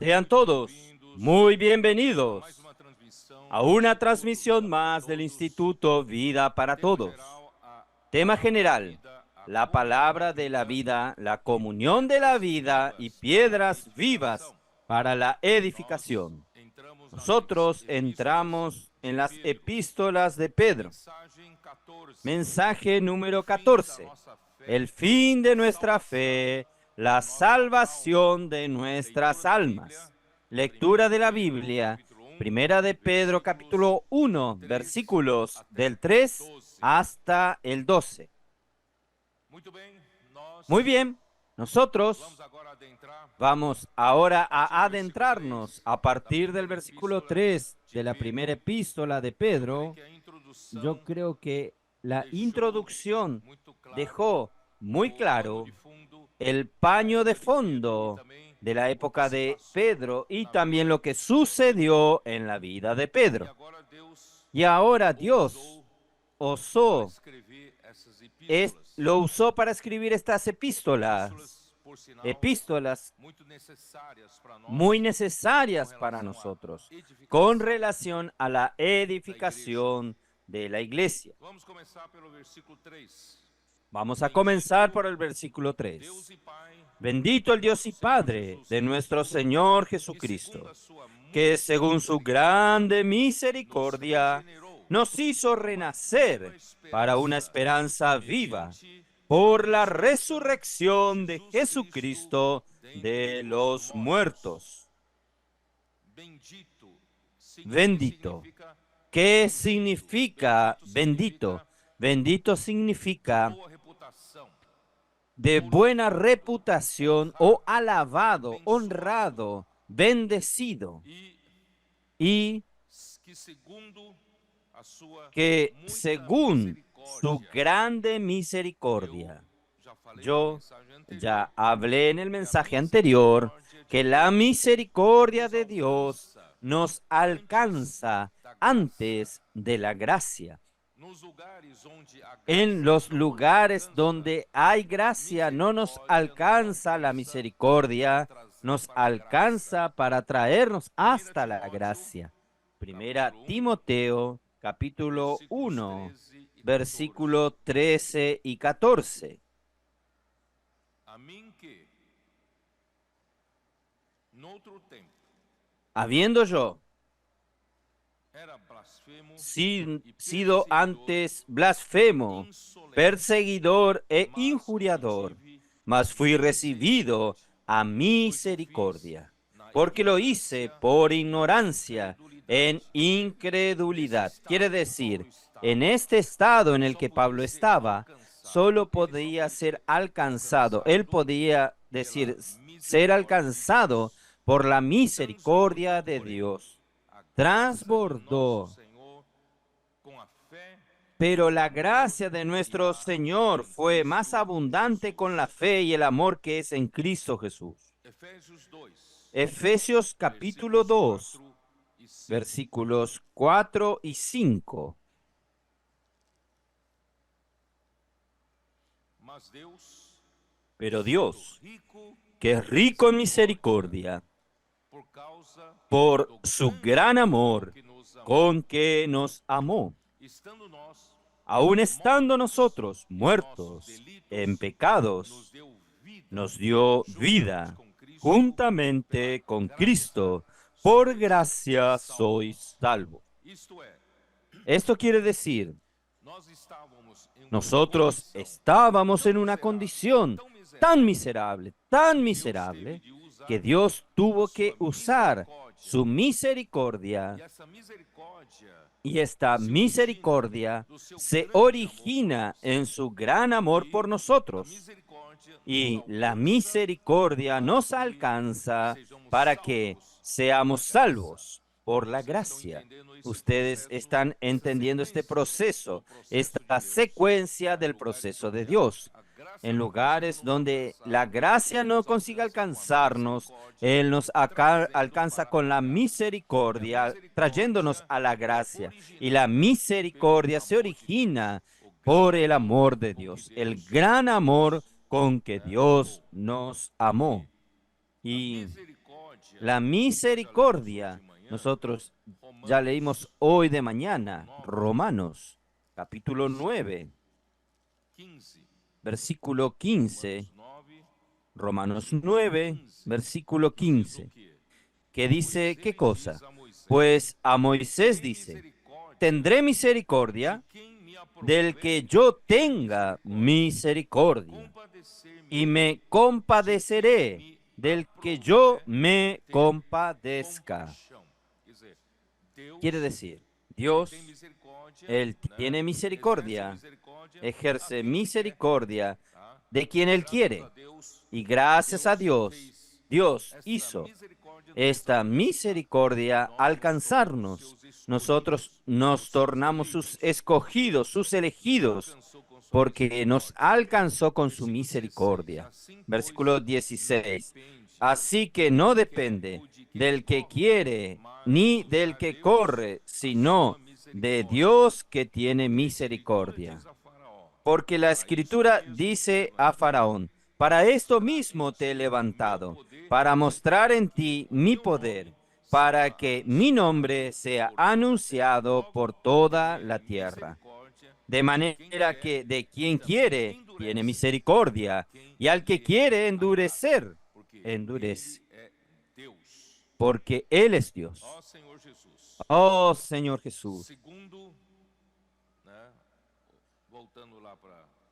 Sean todos muy bienvenidos a una transmisión más del Instituto Vida para Todos. Tema general: la palabra de la vida, la comunión de la vida y piedras vivas para la edificación. Nosotros entramos en las epístolas de Pedro. Mensaje número 14. El fin de nuestra fe, la salvación de nuestras almas. Lectura de la Biblia, Primera de Pedro, capítulo 1, versículos del 3 hasta el 12. Muy bien, nosotros vamos ahora a adentrarnos a partir del versículo 3 de la primera epístola de Pedro. Yo creo que la introducción dejó muy claro el paño de fondo de la época de Pedro y también lo que sucedió en la vida de Pedro. Y ahora Dios lo usó para escribir estas epístolas muy necesarias para nosotros con relación a la edificación de la iglesia. Vamos a comenzar por el versículo 3. Bendito el Dios y Padre de nuestro Señor Jesucristo, que según su grande misericordia nos hizo renacer para una esperanza viva por la resurrección de Jesucristo de los muertos. Bendito. ¿Qué significa bendito? Bendito significa de buena reputación o alabado, honrado, bendecido. Y que según su grande misericordia. Yo ya hablé en el mensaje anterior que la misericordia de Dios nos alcanza antes de la gracia. En los lugares donde hay gracia no nos alcanza la misericordia, nos alcanza para traernos hasta la gracia. Primera Timoteo, capítulo 1, versículo 13 y 14. Habiendo yo sido antes blasfemo, perseguidor e injuriador, mas fui recibido a misericordia, porque lo hice por ignorancia, en incredulidad. Quiere decir, en este estado en el que Pablo estaba, solo podía ser alcanzado. Él podía decir, ser alcanzado por la misericordia de Dios. Transbordó. Pero la gracia de nuestro Señor fue más abundante con la fe y el amor que es en Cristo Jesús. Efesios capítulo 2, versículos 4 y 5. Pero Dios, que es rico en misericordia, por su gran amor con que nos amó, aun estando nosotros muertos en pecados, nos dio vida juntamente con Cristo. Por gracia sois salvos. Esto quiere decir, nosotros estábamos en una condición tan miserable, que Dios tuvo que usar su misericordia. Y esta misericordia se origina en su gran amor por nosotros. Y la misericordia nos alcanza para que seamos salvos por la gracia. Ustedes están entendiendo este proceso, esta secuencia del proceso de Dios. En lugares donde la gracia no consigue alcanzarnos, Él nos alcanza con la misericordia, trayéndonos a la gracia. Y la misericordia se origina por el amor de Dios, el gran amor con que Dios nos amó. Y La misericordia. Nosotros ya leímos hoy de mañana, Romanos, capítulo 9, versículo 15. Romanos 9, versículo 15, que dice, ¿qué cosa? Pues a Moisés dice, tendré misericordia del que yo tenga misericordia, y me compadeceré del que yo me compadezca. Quiere decir, Dios, Él tiene misericordia, ejerce misericordia de quien Él quiere. Y gracias a Dios, Dios hizo esta misericordia alcanzarnos. Nosotros nos tornamos sus escogidos, sus elegidos, porque nos alcanzó con su misericordia. Versículo 16. Así que no depende del que quiere ni del que corre, sino de Dios que tiene misericordia. Porque la Escritura dice a Faraón, para esto mismo te he levantado, para mostrar en ti mi poder, para que mi nombre sea anunciado por toda la tierra. De manera que de quien quiere, tiene misericordia, y al que quiere endurecer, endurece, porque Él es Dios. Oh Señor Jesús.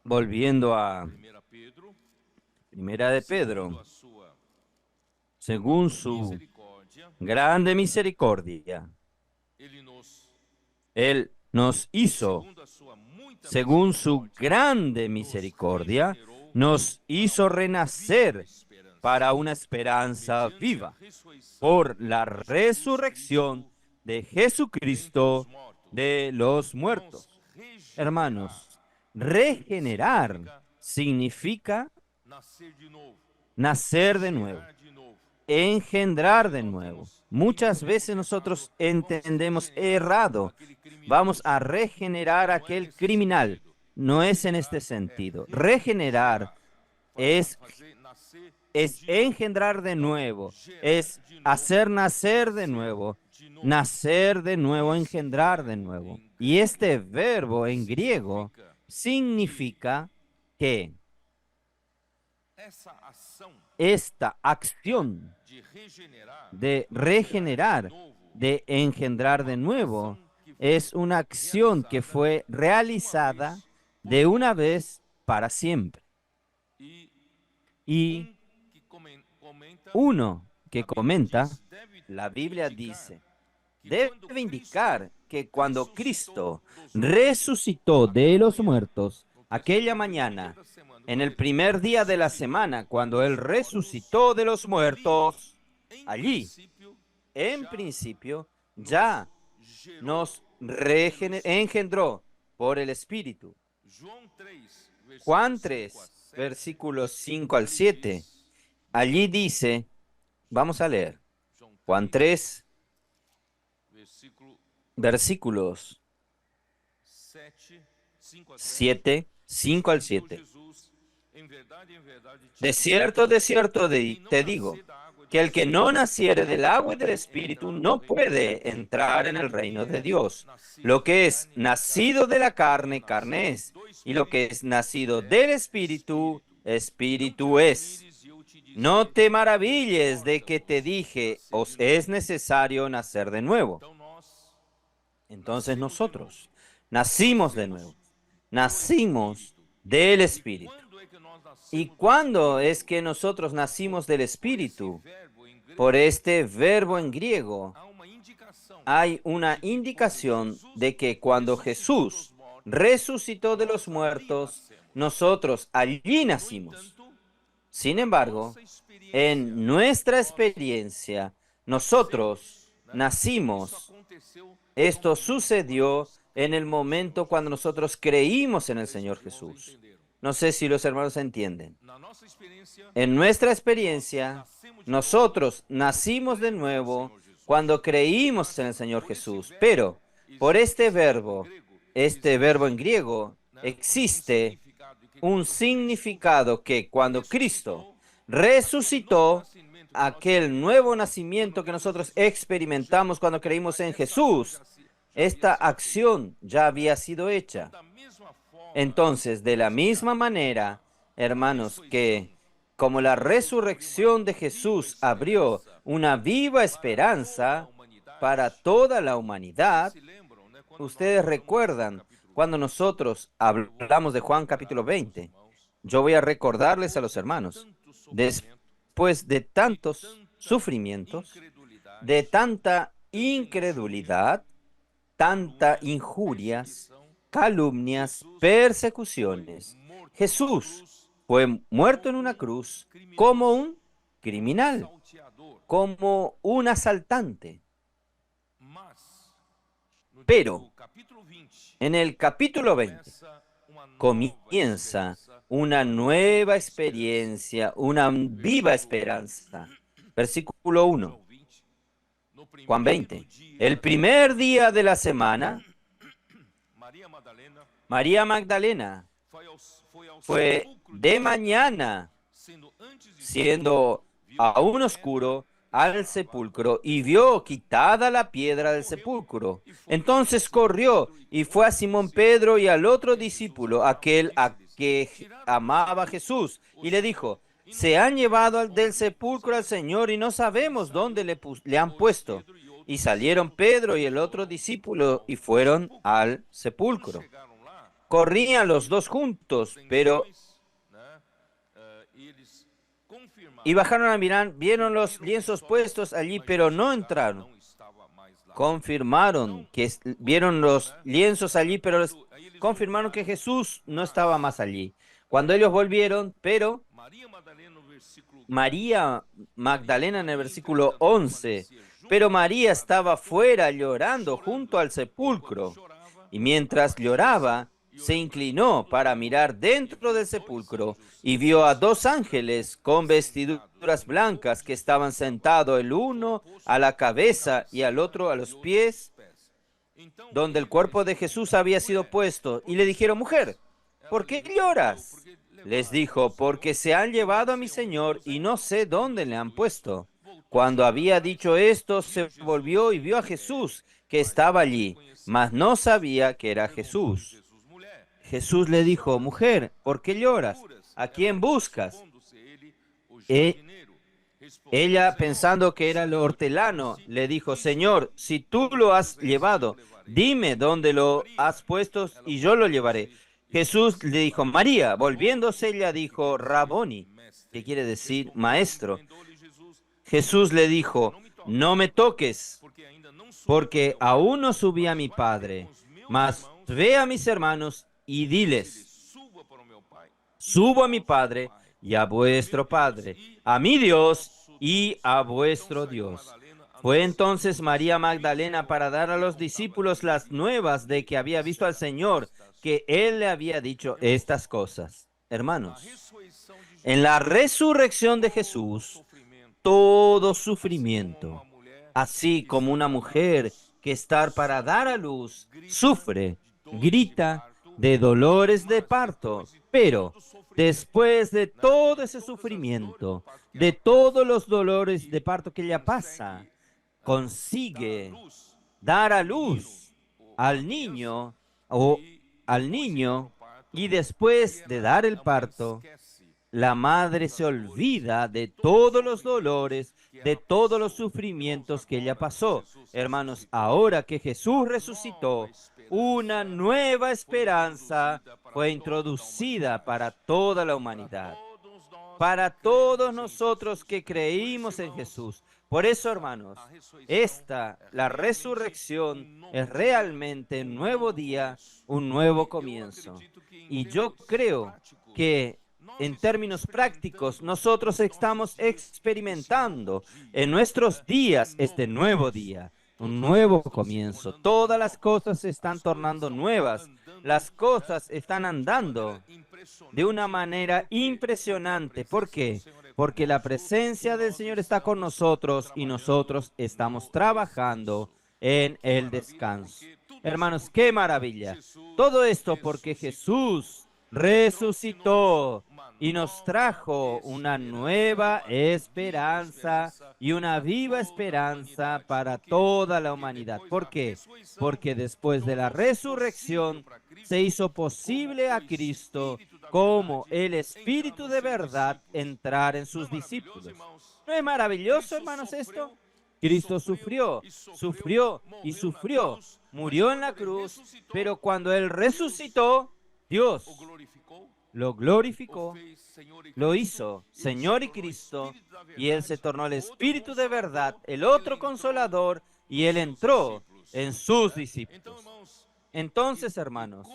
Volviendo a Primera de Pedro, según su grande misericordia, Él nos hizo, según su grande misericordia, nos hizo renacer para una esperanza viva por la resurrección de Jesucristo de los muertos. Hermanos, regenerar significa nacer de nuevo, engendrar de nuevo. Muchas veces nosotros entendemos errado. Vamos a regenerar a aquel criminal. No es en este sentido. Regenerar es engendrar de nuevo, es hacer nacer de nuevo, engendrar de nuevo. Y este verbo en griego significa que esta acción de regenerar, de engendrar de nuevo, es una acción que fue realizada de una vez para siempre. Y uno que comenta, la Biblia dice, debe indicar que cuando Cristo resucitó de los muertos, aquella mañana, en el primer día de la semana, cuando Él resucitó de los muertos, allí, en principio, ya nos engendró por el Espíritu. Juan 3, versículos 5 al 7, allí dice, vamos a leer, Juan 3, versículos 7, 5 al 7. De cierto te digo, que el que no naciere del agua y del Espíritu no puede entrar en el reino de Dios. Lo que es nacido de la carne, carne es, y lo que es nacido del Espíritu, Espíritu es. No te maravilles de que te dije, os es necesario nacer de nuevo. Entonces nosotros nacimos de nuevo, nacimos del Espíritu. ¿Y cuándo es que nosotros nacimos del Espíritu? Por este verbo en griego hay una indicación de que cuando Jesús resucitó de los muertos, nosotros allí nacimos. Sin embargo, en nuestra experiencia, nosotros nacimos. Esto sucedió en el momento cuando nosotros creímos en el Señor Jesús. No sé si los hermanos entienden. En nuestra experiencia, nosotros nacimos de nuevo cuando creímos en el Señor Jesús. Pero por este verbo en griego, existe un significado que cuando Cristo resucitó, aquel nuevo nacimiento que nosotros experimentamos cuando creímos en Jesús, esta acción ya había sido hecha. Entonces, de la misma manera, hermanos, que como la resurrección de Jesús abrió una viva esperanza para toda la humanidad, ustedes recuerdan cuando nosotros hablamos de Juan capítulo 20. Yo voy a recordarles a los hermanos, después de tantos sufrimientos, de tanta incredulidad, tanta injurias, calumnias, persecuciones, Jesús fue muerto en una cruz como un criminal, como un asaltante. Pero en el capítulo 20 comienza una nueva experiencia, una viva esperanza. Versículo 1, Juan 20. El primer día de la semana, María Magdalena fue de mañana, siendo aún oscuro, al sepulcro y vio quitada la piedra del sepulcro. Entonces corrió y fue a Simón Pedro y al otro discípulo, aquel a que amaba a Jesús, y le dijo: se han llevado del sepulcro al Señor y no sabemos dónde le han puesto. Y salieron Pedro y el otro discípulo y fueron al sepulcro. Corrían los dos juntos, pero y bajaron a mirar, vieron los lienzos puestos allí, pero no entraron. Confirmaron que vieron los lienzos allí, pero confirmaron que Jesús no estaba más allí. Cuando ellos volvieron, pero María Magdalena en el versículo 11, pero María estaba fuera llorando junto al sepulcro, y mientras lloraba, se inclinó para mirar dentro del sepulcro y vio a dos ángeles con vestiduras blancas que estaban sentados, el uno a la cabeza y al otro a los pies, donde el cuerpo de Jesús había sido puesto, y le dijeron: mujer, ¿por qué lloras? Les dijo: porque se han llevado a mi Señor y no sé dónde le han puesto. Cuando había dicho esto, se volvió y vio a Jesús que estaba allí, mas no sabía que era Jesús. Jesús le dijo: mujer, ¿por qué lloras? ¿A quién buscas? Ella, pensando que era el hortelano, le dijo: Señor, si tú lo has llevado, dime dónde lo has puesto y yo lo llevaré. Jesús le dijo: María. Volviéndose, ella dijo: Raboni, que quiere decir maestro. Jesús le dijo: no me toques, porque aún no subí a mi Padre, mas ve a mis hermanos y diles: subo a mi Padre y a vuestro Padre, a mi Dios y a vuestro Dios. Fue entonces María Magdalena para dar a los discípulos las nuevas de que había visto al Señor, que Él le había dicho estas cosas. Hermanos, en la resurrección de Jesús, todo sufrimiento, así como una mujer que está para dar a luz, sufre, grita de dolores de parto, pero después de todo ese sufrimiento, de todos los dolores de parto que ella pasa, consigue dar a luz al niño y después de dar el parto, la madre se olvida de todos los dolores, de todos los sufrimientos que ella pasó. Hermanos, ahora que Jesús resucitó, una nueva esperanza fue introducida para toda la humanidad, para todos nosotros que creímos en Jesús. Por eso, hermanos, la resurrección es realmente un nuevo día, un nuevo comienzo. Y yo creo que en términos prácticos, nosotros estamos experimentando en nuestros días este nuevo día, un nuevo comienzo. Todas las cosas se están tornando nuevas. Las cosas están andando de una manera impresionante. ¿Por qué? Porque la presencia del Señor está con nosotros y nosotros estamos trabajando en el descanso. Hermanos, qué maravilla. Todo esto porque Jesús resucitó y nos trajo una nueva esperanza y una viva esperanza para toda la humanidad. ¿Por qué? Porque después de la resurrección se hizo posible a Cristo como el Espíritu de verdad entrar en sus discípulos. ¿No es maravilloso, hermanos, esto? Cristo sufrió, sufrió y sufrió, murió en la cruz, pero cuando Él resucitó, Dios lo glorificó, lo hizo Señor y Cristo, y Él se tornó el Espíritu de verdad, el otro consolador, y Él entró en sus discípulos. Entonces, hermanos,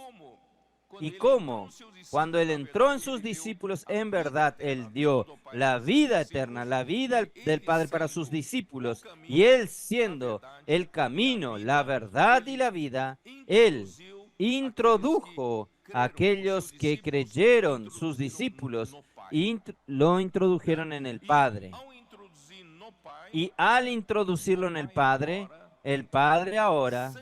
¿y cómo? Cuando Él entró en sus discípulos, en verdad, Él dio la vida eterna, la vida del Padre para sus discípulos, y Él siendo el camino, la verdad y la vida, Él introdujo a aquellos que creyeron, sus discípulos, y lo introdujeron en el Padre. Y al introducirlo en el Padre ahora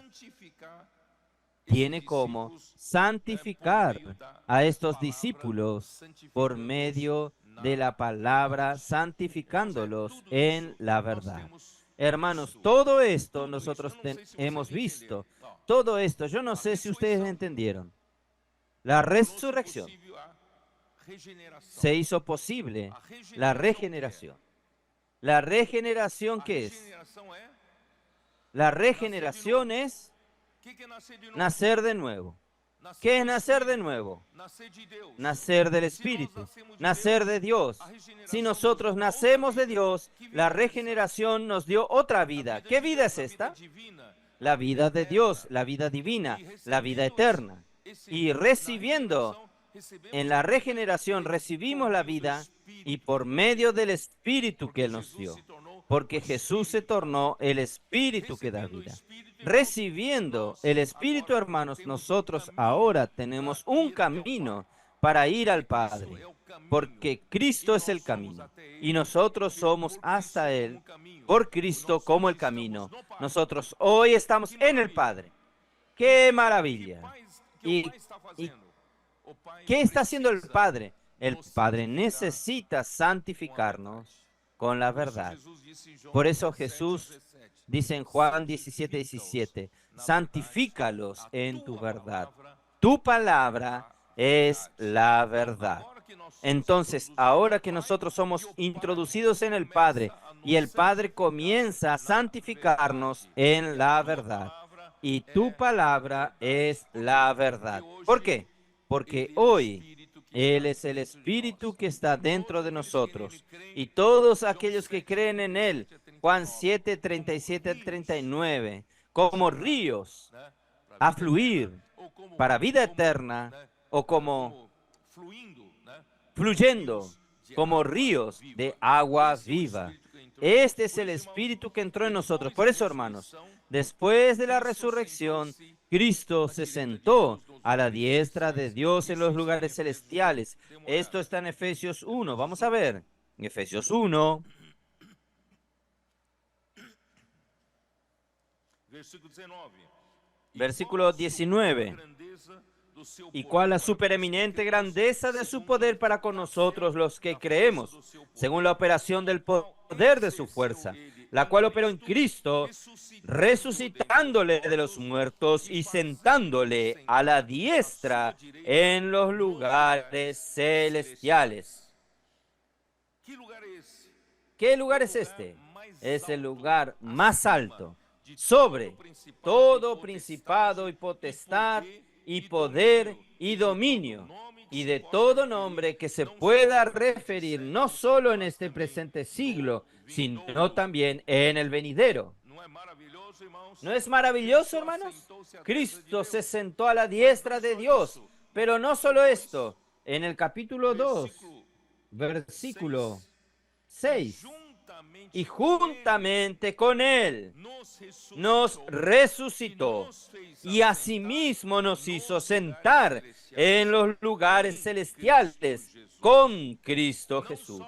tiene como santificar a estos discípulos por medio de la palabra, santificándolos en la verdad. Hermanos, todo esto nosotros hemos visto. Todo esto, yo no sé si ustedes entendieron. La resurrección se hizo posible. La regeneración. ¿La regeneración qué es? La regeneración es nacer de nuevo. ¿Qué es nacer de nuevo? Nacer del Espíritu, nacer de Dios. Si nosotros nacemos de Dios, la regeneración nos dio otra vida. ¿Qué vida es esta? La vida de Dios, la vida divina, la vida eterna. Y recibiendo, en la regeneración recibimos la vida y por medio del Espíritu que Él nos dio. Porque Jesús se tornó el Espíritu que da vida. Recibiendo el Espíritu, hermanos, nosotros ahora tenemos un camino para ir al Padre, porque Cristo es el camino y nosotros somos hasta Él por Cristo como el camino. Nosotros hoy estamos en el Padre. ¡Qué maravilla! ¿Y qué está haciendo el Padre? El Padre necesita santificarnos con la verdad. Por eso Jesús dice en Juan 17:17, santifícalos en tu verdad. Tu palabra es la verdad. Entonces, ahora que nosotros somos introducidos en el Padre y el Padre comienza a santificarnos en la verdad, y tu palabra es la verdad. ¿Por qué? Porque hoy Él es el Espíritu que está dentro de nosotros y todos aquellos que creen en Él, Juan 7:37-39, como ríos a fluir para vida eterna o como fluyendo como ríos de agua viva. Este es el Espíritu que entró en nosotros. Por eso, hermanos, después de la resurrección, Cristo se sentó a la diestra de Dios en los lugares celestiales. Esto está en Efesios 1. Vamos a ver. En Efesios 1. Versículo 19. ¿Y cuál la supereminente grandeza de su poder para con nosotros los que creemos, según la operación del poder de su fuerza, la cual operó en Cristo, resucitándole de los muertos y sentándole a la diestra en los lugares celestiales? ¿Qué lugar es este? Es el lugar más alto, sobre todo principado y potestad, y poder y dominio, y de todo nombre que se pueda referir no solo en este presente siglo, sino también en el venidero. ¿No es maravilloso, hermanos? Cristo se sentó a la diestra de Dios, pero no solo esto, en el capítulo 2, versículo 6, y juntamente con Él nos resucitó y asimismo nos hizo sentar en los lugares celestiales con Cristo Jesús.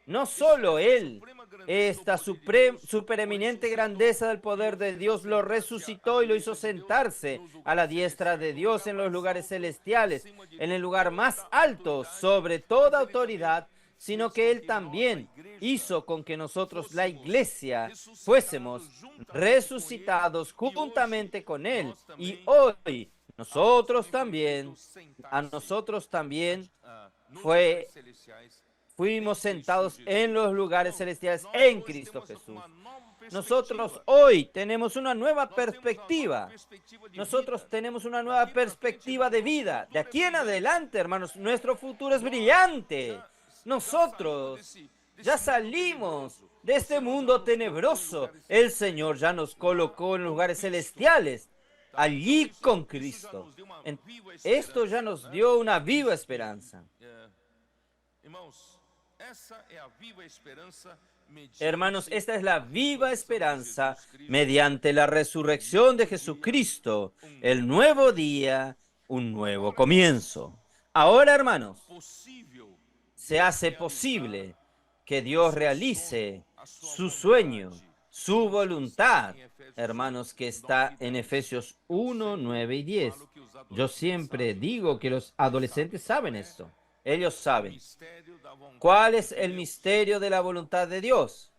No solo Él esta supereminente grandeza del poder de Dios lo resucitó y lo hizo sentarse a la diestra de Dios en los lugares celestiales, en el lugar más alto sobre toda autoridad, sino que Él también hizo con que nosotros, la iglesia, fuésemos resucitados juntamente con Él. Y hoy a nosotros también fuimos sentados en los lugares celestiales en Cristo Jesús. Nosotros hoy tenemos una nueva perspectiva. Nosotros tenemos una nueva perspectiva de vida. De aquí en adelante, hermanos, nuestro futuro es brillante. Nosotros ya salimos de este mundo tenebroso. El Señor ya nos colocó en lugares celestiales, allí con Cristo. Esto ya nos dio una viva esperanza. Hermanos, esta es la viva esperanza mediante la resurrección de Jesucristo, el nuevo día, un nuevo comienzo. Ahora, hermanos, se hace posible que Dios realice su sueño, su voluntad, hermanos, que está en Efesios 1, 9 y 10. Yo siempre digo que los adolescentes saben esto. Ellos saben. ¿Cuál es el misterio de la voluntad de Dios?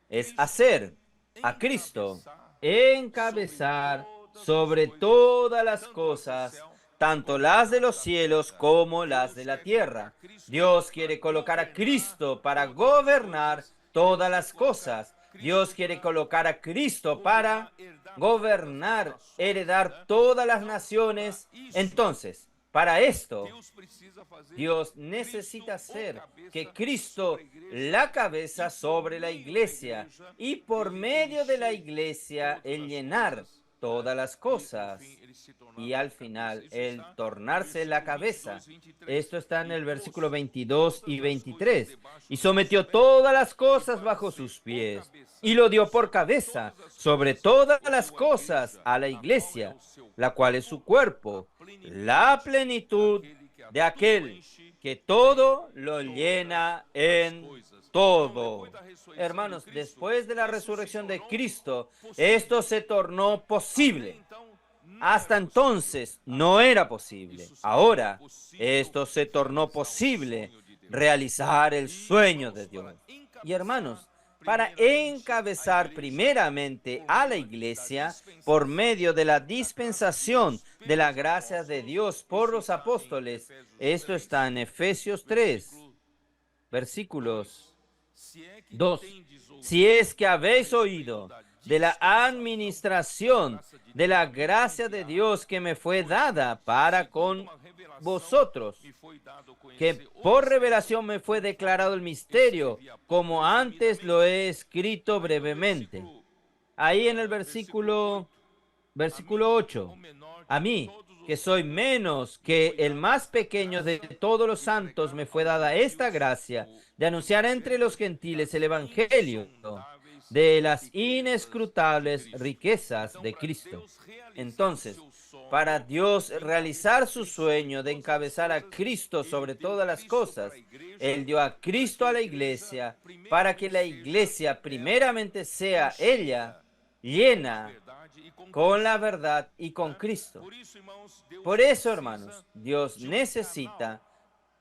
Es hacer a Cristo encabezar sobre todas las cosas, tanto las de los cielos como las de la tierra. Dios quiere colocar a Cristo para gobernar todas las cosas. Dios quiere colocar a Cristo para gobernar, heredar todas las naciones. Entonces, para esto, Dios necesita hacer que Cristo la cabeza sobre la iglesia y por medio de la iglesia el llenar todas las cosas y al final el tornarse la cabeza. Esto está en el versículo 22 y 23. Y sometió todas las cosas bajo sus pies y lo dio por cabeza sobre todas las cosas a la iglesia, la cual es su cuerpo, la plenitud de aquel que todo lo llena en todo. Hermanos, después de la resurrección de Cristo, esto se tornó posible. Hasta entonces no era posible. Ahora, esto se tornó posible, realizar el sueño de Dios. Y hermanos, para encabezar primeramente a la iglesia por medio de la dispensación de la gracia de Dios por los apóstoles. Esto está en Efesios 3, versículos 2. Si es que habéis oído de la administración de la gracia de Dios que me fue dada para con vosotros, que por revelación me fue declarado el misterio, como antes lo he escrito brevemente. Ahí en el versículo 8. A mí, que soy menos que el más pequeño de todos los santos, me fue dada esta gracia de anunciar entre los gentiles el evangelio de las inescrutables riquezas de Cristo. Entonces, para Dios realizar su sueño de encabezar a Cristo sobre todas las cosas, Él dio a Cristo a la iglesia para que la iglesia primeramente sea ella llena con la verdad y con Cristo. Por eso, hermanos, Dios necesita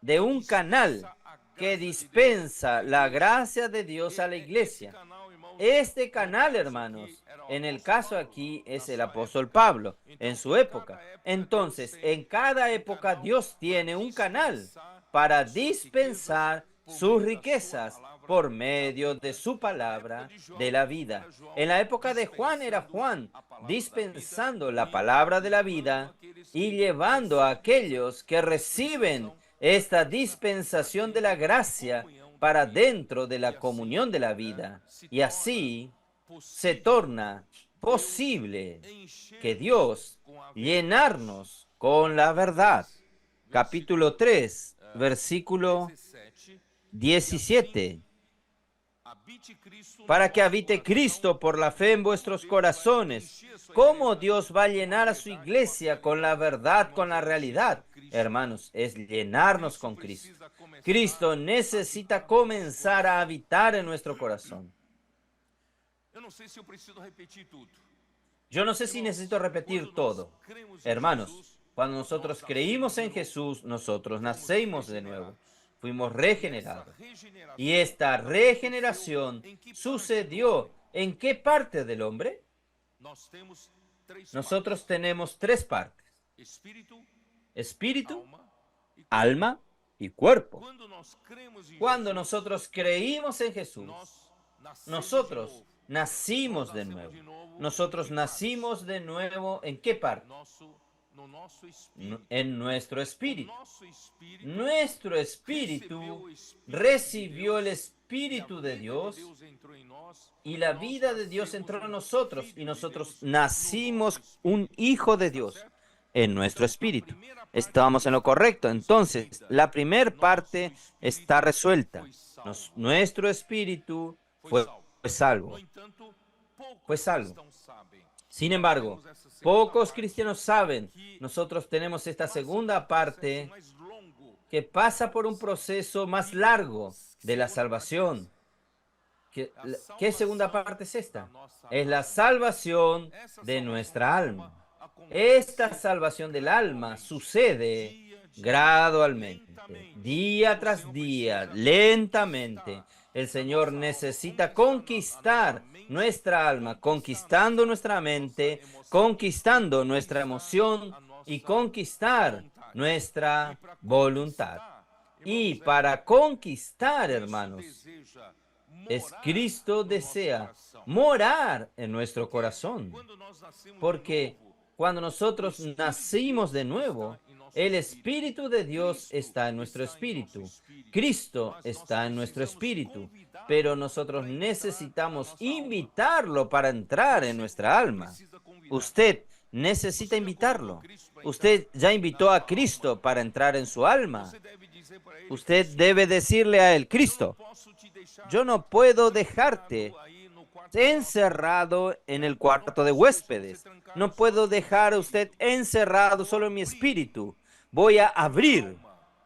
de un canal que dispensa la gracia de Dios a la iglesia. Este canal, hermanos, en el caso aquí es el apóstol Pablo, en su época. Entonces, en cada época Dios tiene un canal para dispensar sus riquezas por medio de su palabra de la vida. En la época de Juan era Juan dispensando la palabra de la vida y llevando a aquellos que reciben esta dispensación de la gracia para dentro de la comunión de la vida. Y así se torna posible que Dios llenarnos con la verdad. Capítulo 3, versículo 17. para que habite Cristo por la fe en vuestros corazones. ¿Cómo Dios va a llenar a su iglesia con la verdad, con la realidad? Hermanos, es llenarnos con Cristo. Cristo necesita comenzar a habitar en nuestro corazón. Yo no sé si necesito repetir todo. Hermanos, cuando nosotros creímos en Jesús, nosotros nacimos de nuevo. Fuimos regenerados. Y esta regeneración sucedió ¿en qué parte del hombre? Nosotros tenemos tres partes: espíritu, alma y cuerpo. Cuando nosotros creímos en Jesús, nosotros nacimos de nuevo. Nosotros nacimos de nuevo ¿en qué parte? En nuestro espíritu. Nuestro espíritu recibió el Espíritu de Dios y la vida de Dios entró en nosotros y nosotros nacimos un hijo de Dios en nuestro espíritu. Estamos en lo correcto. Entonces, la primera parte está resuelta. Nuestro espíritu fue salvo. Fue salvo. Sin embargo, pocos cristianos saben, nosotros tenemos esta segunda parte que pasa por un proceso más largo de la salvación. ¿Qué segunda parte es esta? Es la salvación de nuestra alma. Esta salvación del alma sucede gradualmente, día tras día, lentamente. El Señor necesita conquistar nuestra alma, conquistando nuestra mente, conquistando nuestra emoción y conquistar nuestra voluntad. Y para conquistar, hermanos, Cristo desea morar en nuestro corazón. Porque cuando nosotros nacimos de nuevo, el Espíritu de Dios está en nuestro espíritu. Cristo está en nuestro espíritu. Pero nosotros necesitamos invitarlo para entrar en nuestra alma. Usted necesita invitarlo. Usted ya invitó a Cristo para entrar en su alma. Usted debe decirle a él: Cristo, yo no puedo dejarte encerrado en el cuarto de huéspedes. No puedo dejar a usted encerrado solo en mi espíritu. Voy a abrir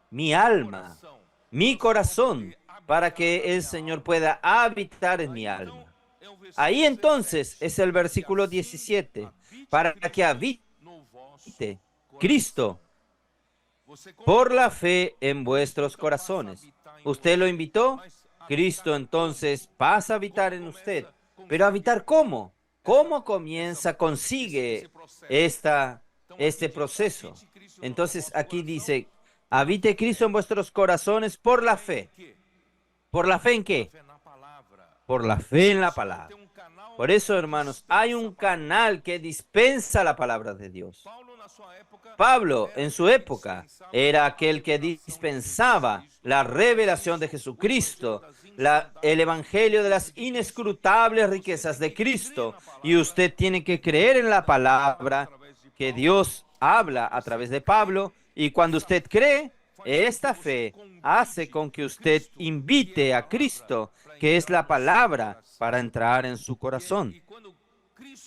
mi alma, mi corazón, para que el Señor pueda habitar en mi alma. Ahí entonces es el versículo 17, para que habite Cristo por la fe en vuestros corazones. ¿Usted lo invitó? Cristo entonces pasa a habitar en usted. ¿Pero habitar cómo? ¿Cómo consigue este proceso? Entonces aquí dice: habite Cristo en vuestros corazones por la fe. ¿Por la fe en qué? Por la fe en la palabra. Por eso, hermanos, hay un canal que dispensa la palabra de Dios. Pablo, en su época, era aquel que dispensaba la revelación de Jesucristo, el evangelio de las inescrutables riquezas de Cristo. Y usted tiene que creer en la palabra que Dios habla a través de Pablo. Y cuando usted cree, esta fe hace con que usted invite a Cristo, que es la palabra, para entrar en su corazón.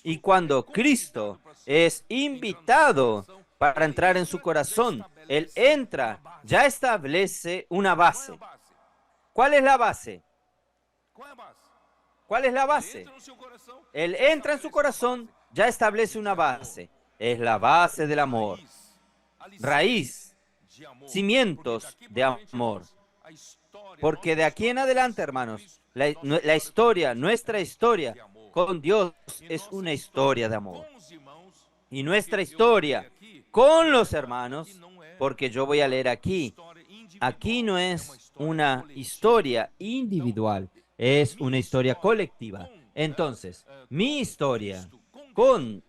Y cuando Cristo es invitado para entrar en su corazón, Él entra, ya establece una base. ¿Cuál es la base? ¿Cuál es la base? Él entra en su corazón, ya establece una base. Es la base del amor. Raíz, cimientos de amor. Porque de aquí en adelante, hermanos, la historia, nuestra historia con Dios es una historia de amor. Y nuestra historia con los hermanos, porque yo voy a leer aquí no es una historia individual, es una historia colectiva. Entonces, mi historia con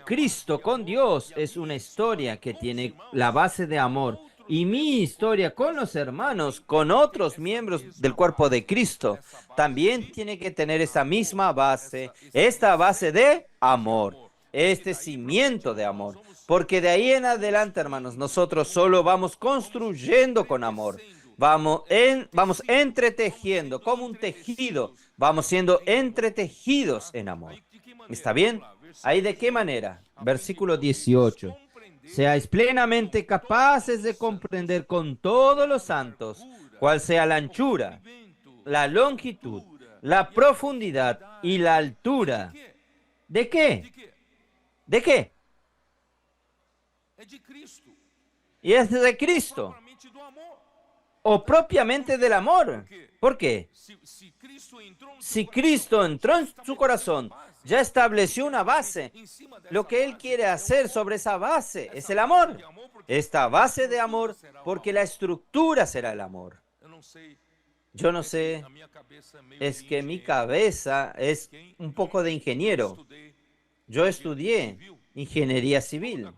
Cristo, con Dios, es una historia que tiene la base de amor. Y mi historia con los hermanos, con otros miembros del cuerpo de Cristo, también tiene que tener esa misma base, esta base de amor, este cimiento de amor. Porque de ahí en adelante, hermanos, nosotros solo vamos construyendo con amor. vamos entretejiendo, como un tejido, vamos siendo entretejidos en amor. ¿Está bien? ¿Ahí de qué manera? Versículo 18. Seáis plenamente capaces de comprender con todos los santos cuál sea la anchura, la longitud, la profundidad y la altura. ¿De qué? ¿De qué? Y es de Cristo, o propiamente del amor. ¿Por qué? Si Cristo entró en su corazón, ya estableció una base. Lo que Él quiere hacer sobre esa base es el amor. Esta base de amor, porque la estructura será el amor. Yo no sé, es que mi cabeza es un poco de ingeniero. Yo estudié ingeniería civil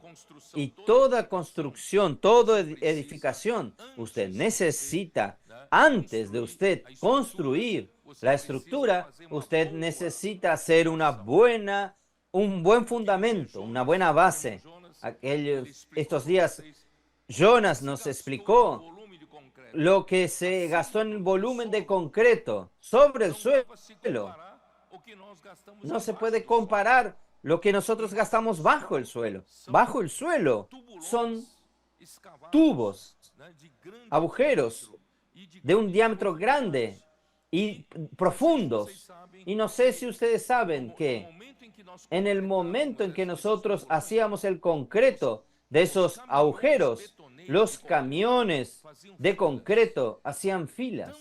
y toda construcción, toda edificación, usted necesita, antes de usted construir la estructura, usted necesita hacer un buen fundamento, una buena base. Estos días, Jonas nos explicó lo que se gastó en el volumen de concreto sobre el suelo. No se puede comparar lo que nosotros gastamos bajo el suelo. Bajo el suelo son tubos, agujeros de un diámetro grande y profundos. Y no sé si ustedes saben que en el momento en que nosotros hacíamos el concreto de esos agujeros, los camiones de concreto hacían filas.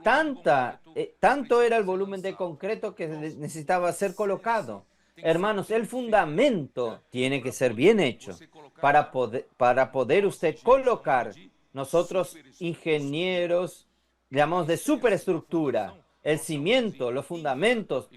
Tanto era el volumen de concreto que necesitaba ser colocado. Hermanos, el fundamento tiene que ser bien hecho para poder usted colocar. Nosotros, ingenieros, llamamos de superestructura. El cimiento, los fundamentos,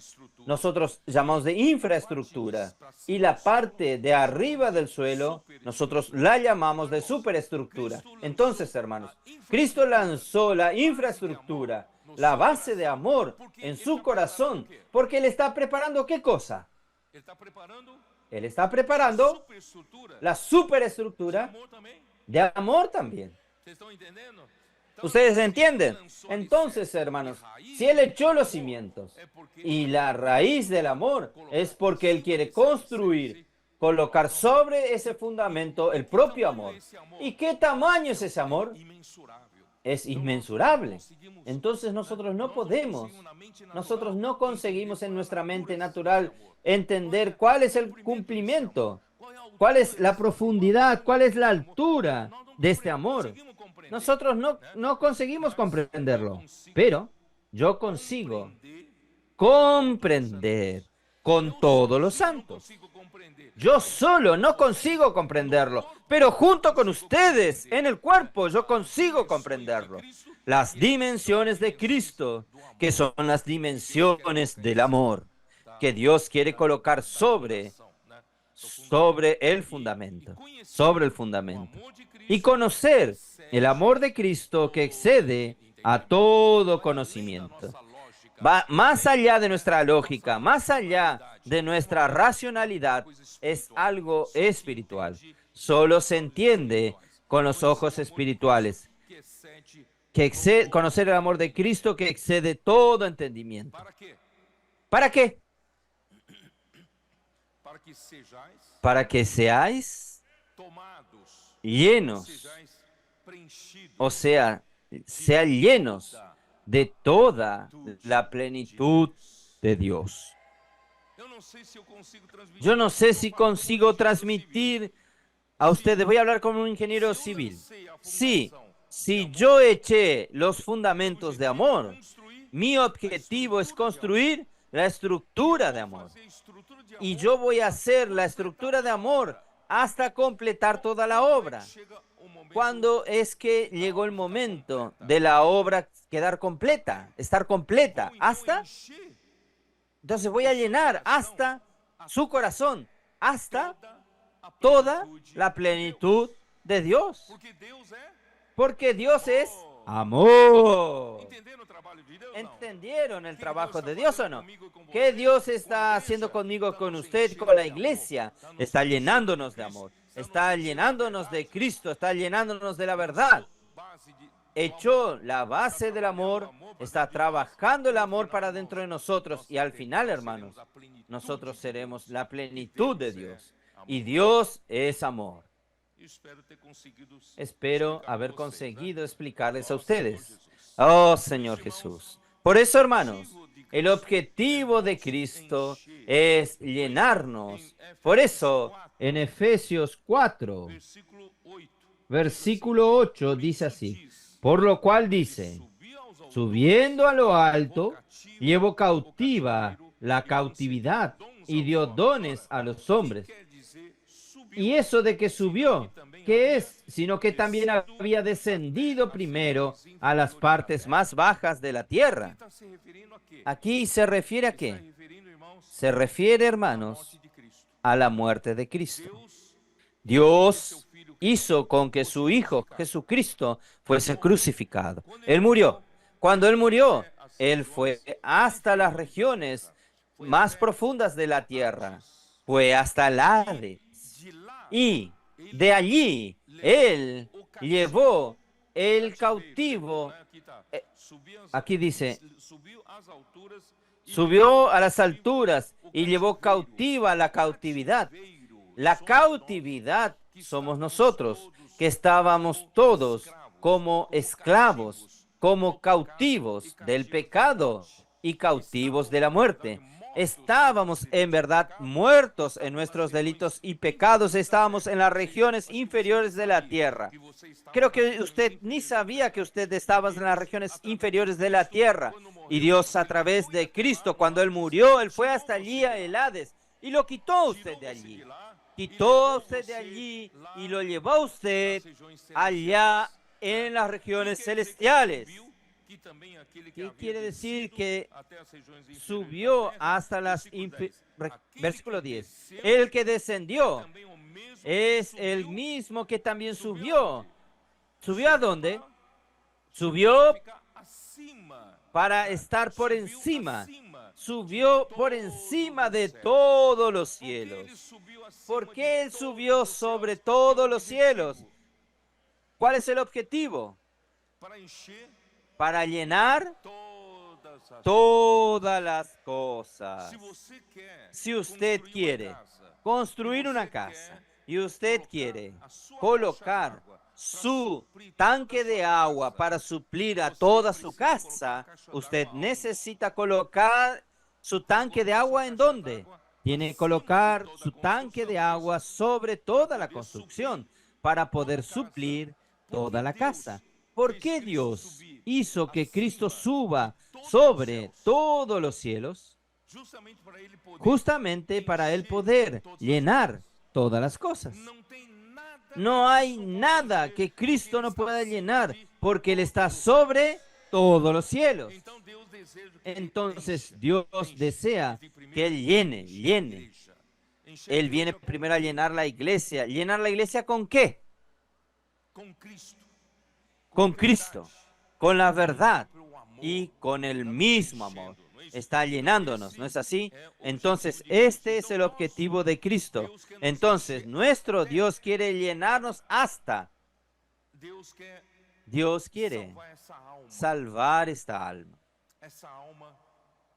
nosotros llamamos de infraestructura. Y la parte de arriba del suelo, nosotros la llamamos de superestructura. Entonces, hermanos, Cristo lanzó la infraestructura, la base de amor en su corazón, porque Él está preparando ¿qué cosa? Él está preparando la superestructura de amor también. ¿Ustedes entienden? Entonces, hermanos, si Él echó los cimientos y la raíz del amor es porque Él quiere construir, colocar sobre ese fundamento el propio amor. ¿Y qué tamaño es ese amor? Es inmensurable. Entonces nosotros no conseguimos en nuestra mente natural entender cuál es el cumplimiento, cuál es la profundidad, cuál es la altura de este amor. Nosotros no conseguimos comprenderlo, pero yo consigo comprender con todos los santos. Yo solo no consigo comprenderlo, pero junto con ustedes en el cuerpo yo consigo comprenderlo. Las dimensiones de Cristo, que son las dimensiones del amor, que Dios quiere colocar sobre el fundamento, y conocer el amor de Cristo que excede a todo conocimiento. Va más allá de nuestra lógica, más allá de nuestra racionalidad, es algo espiritual. Solo se entiende con los ojos espirituales. Conocer el amor de Cristo que excede todo entendimiento. ¿Para qué? Para que seáis llenos, o sea, sean llenos de toda la plenitud de Dios. Yo no sé si consigo transmitir a ustedes, voy a hablar como un ingeniero civil. Sí, si yo eché los fundamentos de amor, mi objetivo es construir la estructura de amor. Y yo voy a hacer la estructura de amor hasta completar toda la obra. ¿Cuándo es que llegó el momento de la obra quedar completa, estar completa? Hasta. Entonces voy a llenar hasta su corazón, hasta toda la plenitud de Dios. Porque Dios es amor. ¿Entendieron el trabajo de Dios o no? ¿Qué Dios está haciendo conmigo, con usted, con la iglesia? Está llenándonos de amor. Está llenándonos de Cristo. Está llenándonos de la verdad. echó la base del amor, está trabajando el amor para dentro de nosotros y al final, hermanos, nosotros seremos la plenitud de Dios y Dios es amor. Espero haber conseguido explicarles a ustedes. Oh, Señor Jesús. Por eso, hermanos, el objetivo de Cristo es llenarnos. Por eso, en Efesios 4, versículo 8, dice así: por lo cual dice, subiendo a lo alto, llevó cautiva la cautividad y dio dones a los hombres. Y eso de que subió, ¿qué es? Sino que también había descendido primero a las partes más bajas de la tierra. Aquí se refiere a qué? Se refiere, hermanos, a la muerte de Cristo. Dios hizo con que su Hijo Jesucristo fuese crucificado. Él murió. Cuando Él murió, Él fue hasta las regiones más profundas de la tierra. Fue hasta el Hades. Y de allí Él llevó el cautivo. Aquí dice, subió a las alturas y llevó cautiva la cautividad. La cautividad somos nosotros, que estábamos todos como esclavos, como cautivos del pecado y cautivos de la muerte. Estábamos en verdad muertos en nuestros delitos y pecados, estábamos en las regiones inferiores de la tierra. Creo que usted ni sabía que usted estaba en las regiones inferiores de la tierra. Y Dios, a través de Cristo, cuando Él murió, Él fue hasta allí a el Hades y lo quitó a usted de allí. Quitó a usted de allí y lo llevó a usted allá en las regiones celestiales. ¿Qué quiere decir? Que subió hasta las... Versículo 10. El que descendió es el mismo que también subió. ¿Subió a dónde? Subió para estar por encima. Subió por encima de todos los cielos. ¿Por qué Él subió sobre todos los cielos? ¿Cuál es el objetivo? Para llenar todas las cosas. Si usted quiere construir una casa y usted quiere colocar su tanque de agua para suplir a toda su casa, usted necesita colocar su tanque de agua ¿en dónde? Tiene que colocar su tanque de agua sobre toda la construcción para poder suplir toda la casa. ¿Por qué Dios hizo que Cristo suba sobre todos los cielos? Justamente para Él poder llenar todas las cosas. No hay nada que Cristo no pueda llenar, porque Él está sobre todos los cielos. Entonces Dios desea que Él llene. Él viene primero a llenar la iglesia. ¿Llenar la iglesia con qué? Con Cristo, con la verdad y con el mismo amor. Está llenándonos, ¿no es así? Entonces, este es el objetivo de Cristo. Entonces, nuestro Dios quiere llenarnos hasta. Dios quiere salvar esta alma.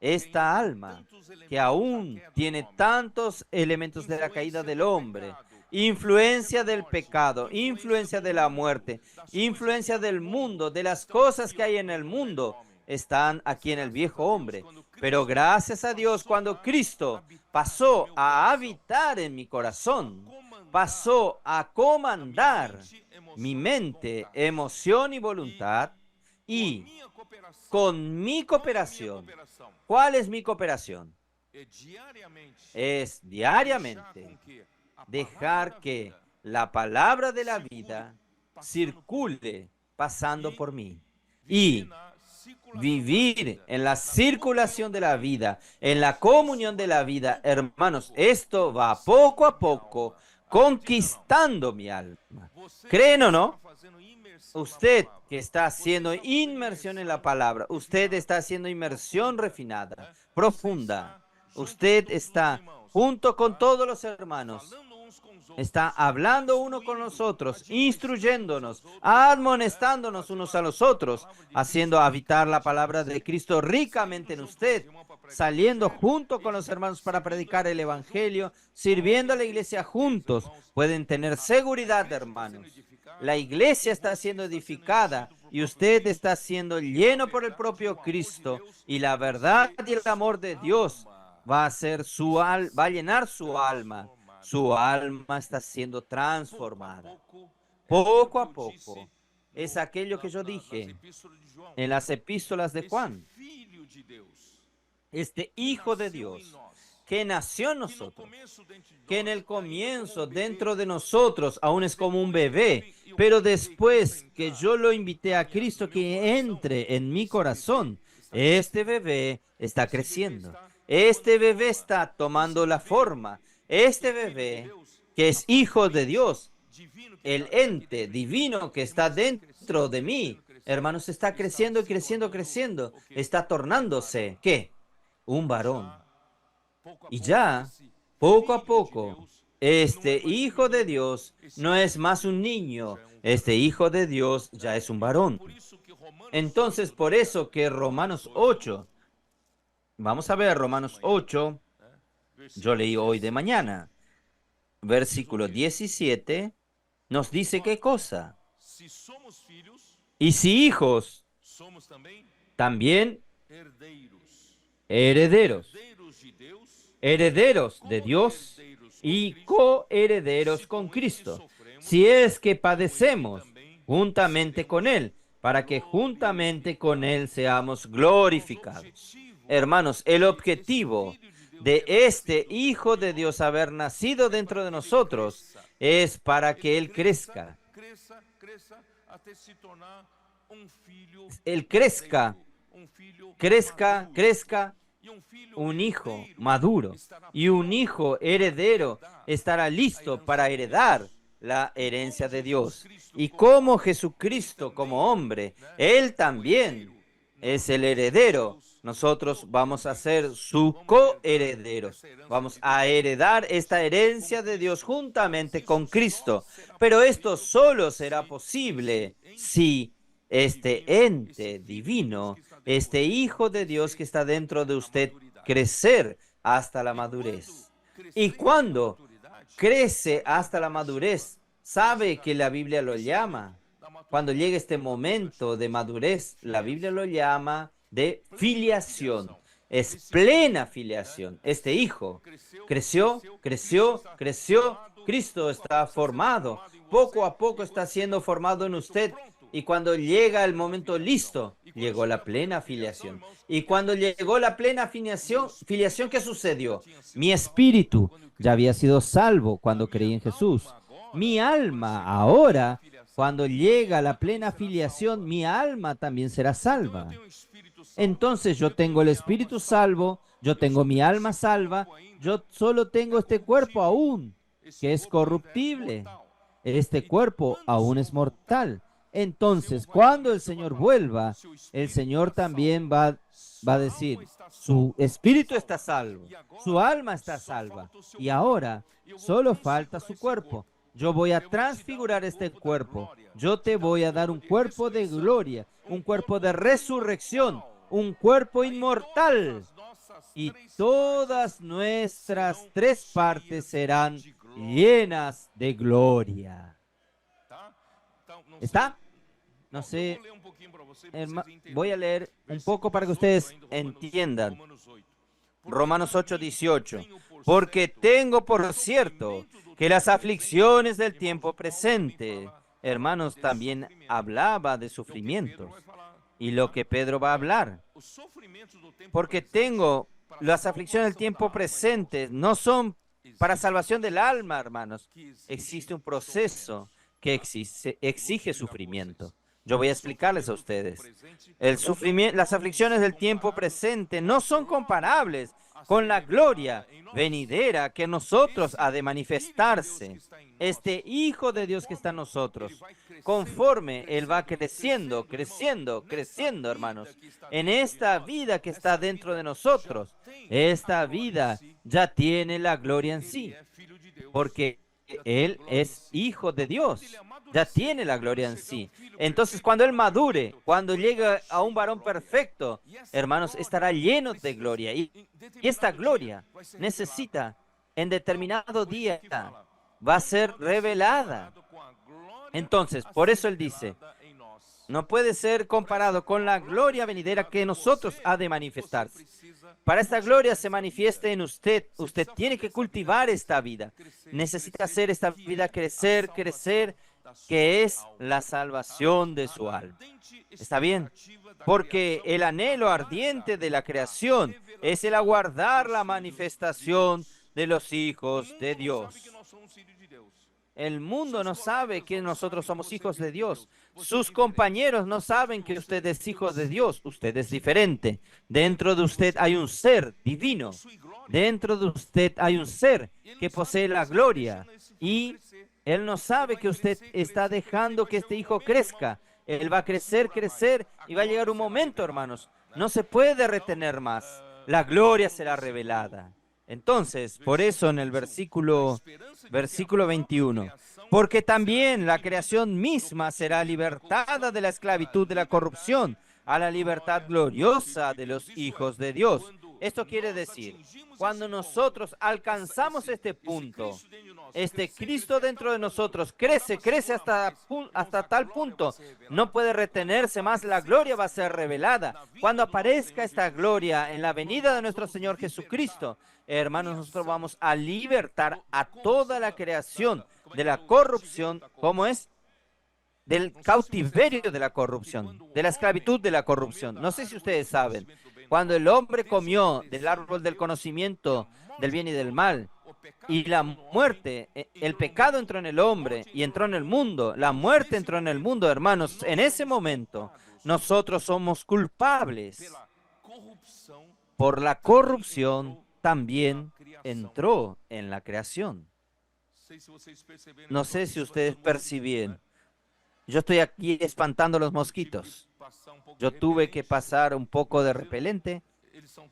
Esta alma que aún tiene tantos elementos de la caída del hombre, influencia del pecado, influencia de la muerte, influencia del mundo, de las cosas que hay en el mundo, están aquí en el viejo hombre. Pero gracias a Dios, cuando Cristo pasó a habitar en mi corazón, pasó a comandar mi mente, emoción y voluntad, y con mi cooperación, ¿cuál es mi cooperación? Es diariamente dejar que la palabra de la vida circule pasando por mí y vivir en la circulación de la vida, en la comunión de la vida. Hermanos, esto va poco a poco conquistando mi alma. ¿Creen o no? Usted que está haciendo inmersión en la palabra, usted está haciendo inmersión refinada, profunda. Usted está junto con todos los hermanos Está hablando uno con los otros, instruyéndonos, admonestándonos unos a los otros, haciendo habitar la palabra de Cristo ricamente en usted, saliendo junto con los hermanos para predicar el Evangelio, sirviendo a la iglesia juntos. Pueden tener seguridad, hermanos. La iglesia está siendo edificada y usted está siendo lleno por el propio Cristo, y la verdad y el amor de Dios va a llenar su alma. Su alma está siendo transformada poco a poco. Es aquello que yo dije en las epístolas de Juan. Este Hijo de Dios que nació en nosotros, que en el comienzo dentro de nosotros aún es como un bebé, pero después que yo lo invité a Cristo que entre en mi corazón, este bebé está creciendo. Este bebé está tomando la forma. Este bebé, que es hijo de Dios, el ente divino que está dentro de mí, hermanos, está creciendo y creciendo, creciendo. Está tornándose, ¿qué? Un varón. Y ya, poco a poco, este hijo de Dios no es más un niño. Este hijo de Dios ya es un varón. Entonces, por eso que Romanos 8, vamos a ver Romanos 8, yo leí hoy de mañana, versículo 17, nos dice qué cosa. Y si hijos, también herederos, herederos de Dios y coherederos con Cristo, si es que padecemos juntamente con Él, para que juntamente con Él seamos glorificados. Hermanos, el objetivo de este Hijo de Dios haber nacido dentro de nosotros es para que Él crezca. Él crezca, crezca, un hijo maduro y un hijo heredero estará listo para heredar la herencia de Dios. Y como Jesucristo, como hombre, Él también es el heredero. Nosotros vamos a ser su coherederos. Vamos a heredar esta herencia de Dios juntamente con Cristo. Pero esto solo será posible si este ente divino, este Hijo de Dios que está dentro de usted, crecer hasta la madurez. Y cuando crece hasta la madurez, sabe que la Biblia lo llama. Cuando llegue este momento de madurez, la Biblia lo llama de filiación. Es plena filiación. Este hijo creció. Cristo está formado. Poco a poco está siendo formado en usted. Y cuando llega el momento listo, llegó la plena filiación. Y cuando llegó la plena filiación, ¿qué sucedió? Mi espíritu ya había sido salvo cuando creí en Jesús. Mi alma ahora, cuando llega la plena filiación, mi alma también será salva. Entonces yo tengo el espíritu salvo, yo tengo mi alma salva, yo solo tengo este cuerpo aún, que es corruptible. Este cuerpo aún es mortal. Entonces, cuando el Señor vuelva, el Señor también va a decir, su espíritu está salvo, su alma está salva, y ahora solo falta su cuerpo. Yo voy a transfigurar este cuerpo. Yo te voy a dar un cuerpo de gloria, un cuerpo de resurrección, un cuerpo inmortal. Y todas nuestras tres partes serán llenas de gloria. ¿Está? No sé, voy a leer un poco para que ustedes entiendan. Romanos 8:18. Porque tengo por cierto que las aflicciones del tiempo presente, hermanos, también hablaba de sufrimientos. Y lo que Pedro va a hablar. Porque tengo las aflicciones del tiempo presente, no son para salvación del alma, hermanos. Existe un proceso que exige sufrimiento. Yo voy a explicarles a ustedes. El sufrimiento, las aflicciones del tiempo presente no son comparables con la gloria venidera que en nosotros ha de manifestarse. Este Hijo de Dios que está en nosotros, conforme Él va creciendo, hermanos, en esta vida que está dentro de nosotros, esta vida ya tiene la gloria en sí, porque Él es hijo de Dios, ya tiene la gloria en sí. Entonces, cuando Él madure, cuando llegue a un varón perfecto, hermanos, estará lleno de gloria. Y esta gloria necesita, en determinado día, va a ser revelada. Entonces, por eso Él dice, no puede ser comparado con la gloria venidera que nosotros ha de manifestarse. Para esta gloria se manifieste en usted, usted tiene que cultivar esta vida. Necesita hacer esta vida crecer, crecer, que es la salvación de su alma. ¿Está bien? Porque el anhelo ardiente de la creación es el aguardar la manifestación de los hijos de Dios. El mundo no sabe que nosotros somos hijos de Dios. Sus compañeros no saben que usted es hijo de Dios. Usted es diferente. Dentro de usted hay un ser divino. Dentro de usted hay un ser que posee la gloria. Y Él no sabe que usted está dejando que este hijo crezca. Él va a crecer, crecer y va a llegar un momento, hermanos. No se puede retener más. La gloria será revelada. Entonces, por eso en el versículo 21, porque también la creación misma será libertada de la esclavitud de la corrupción a la libertad gloriosa de los hijos de Dios. Esto quiere decir, cuando nosotros alcanzamos este punto, este Cristo dentro de nosotros crece, crece hasta tal punto, no puede retenerse más, la gloria va a ser revelada. Cuando aparezca esta gloria en la venida de nuestro Señor Jesucristo, hermanos, nosotros vamos a libertar a toda la creación de la corrupción, ¿cómo es? Del cautiverio de la corrupción, de la esclavitud de la corrupción. No sé si ustedes saben, cuando el hombre comió del árbol del conocimiento del bien y del mal, y la muerte, el pecado entró en el hombre y entró en el mundo, la muerte entró en el mundo, hermanos, en ese momento nosotros somos culpables. Por la corrupción también entró en la creación. No sé si ustedes percibieron. Yo estoy aquí espantando los mosquitos. Yo tuve que pasar un poco de repelente.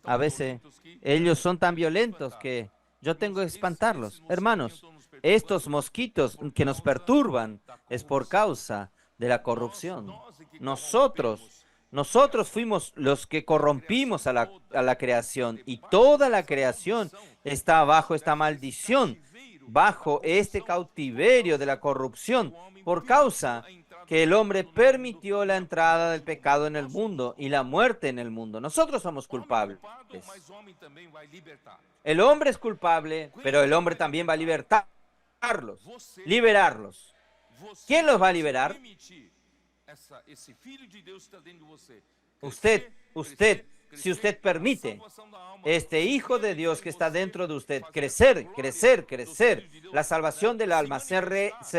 A veces ellos son tan violentos que yo tengo que espantarlos. Hermanos, estos mosquitos que nos perturban es por causa de la corrupción. Nosotros fuimos los que corrompimos a la creación, y toda la creación está bajo esta maldición, bajo este cautiverio de la corrupción, por causa que el hombre permitió la entrada del pecado en el mundo y la muerte en el mundo. Nosotros somos culpables. El hombre es culpable, pero el hombre también va a liberarlos. ¿Quién los va a liberar? Usted, si usted permite este Hijo de Dios que está dentro de usted crecer, crecer, crecer, la salvación del alma, se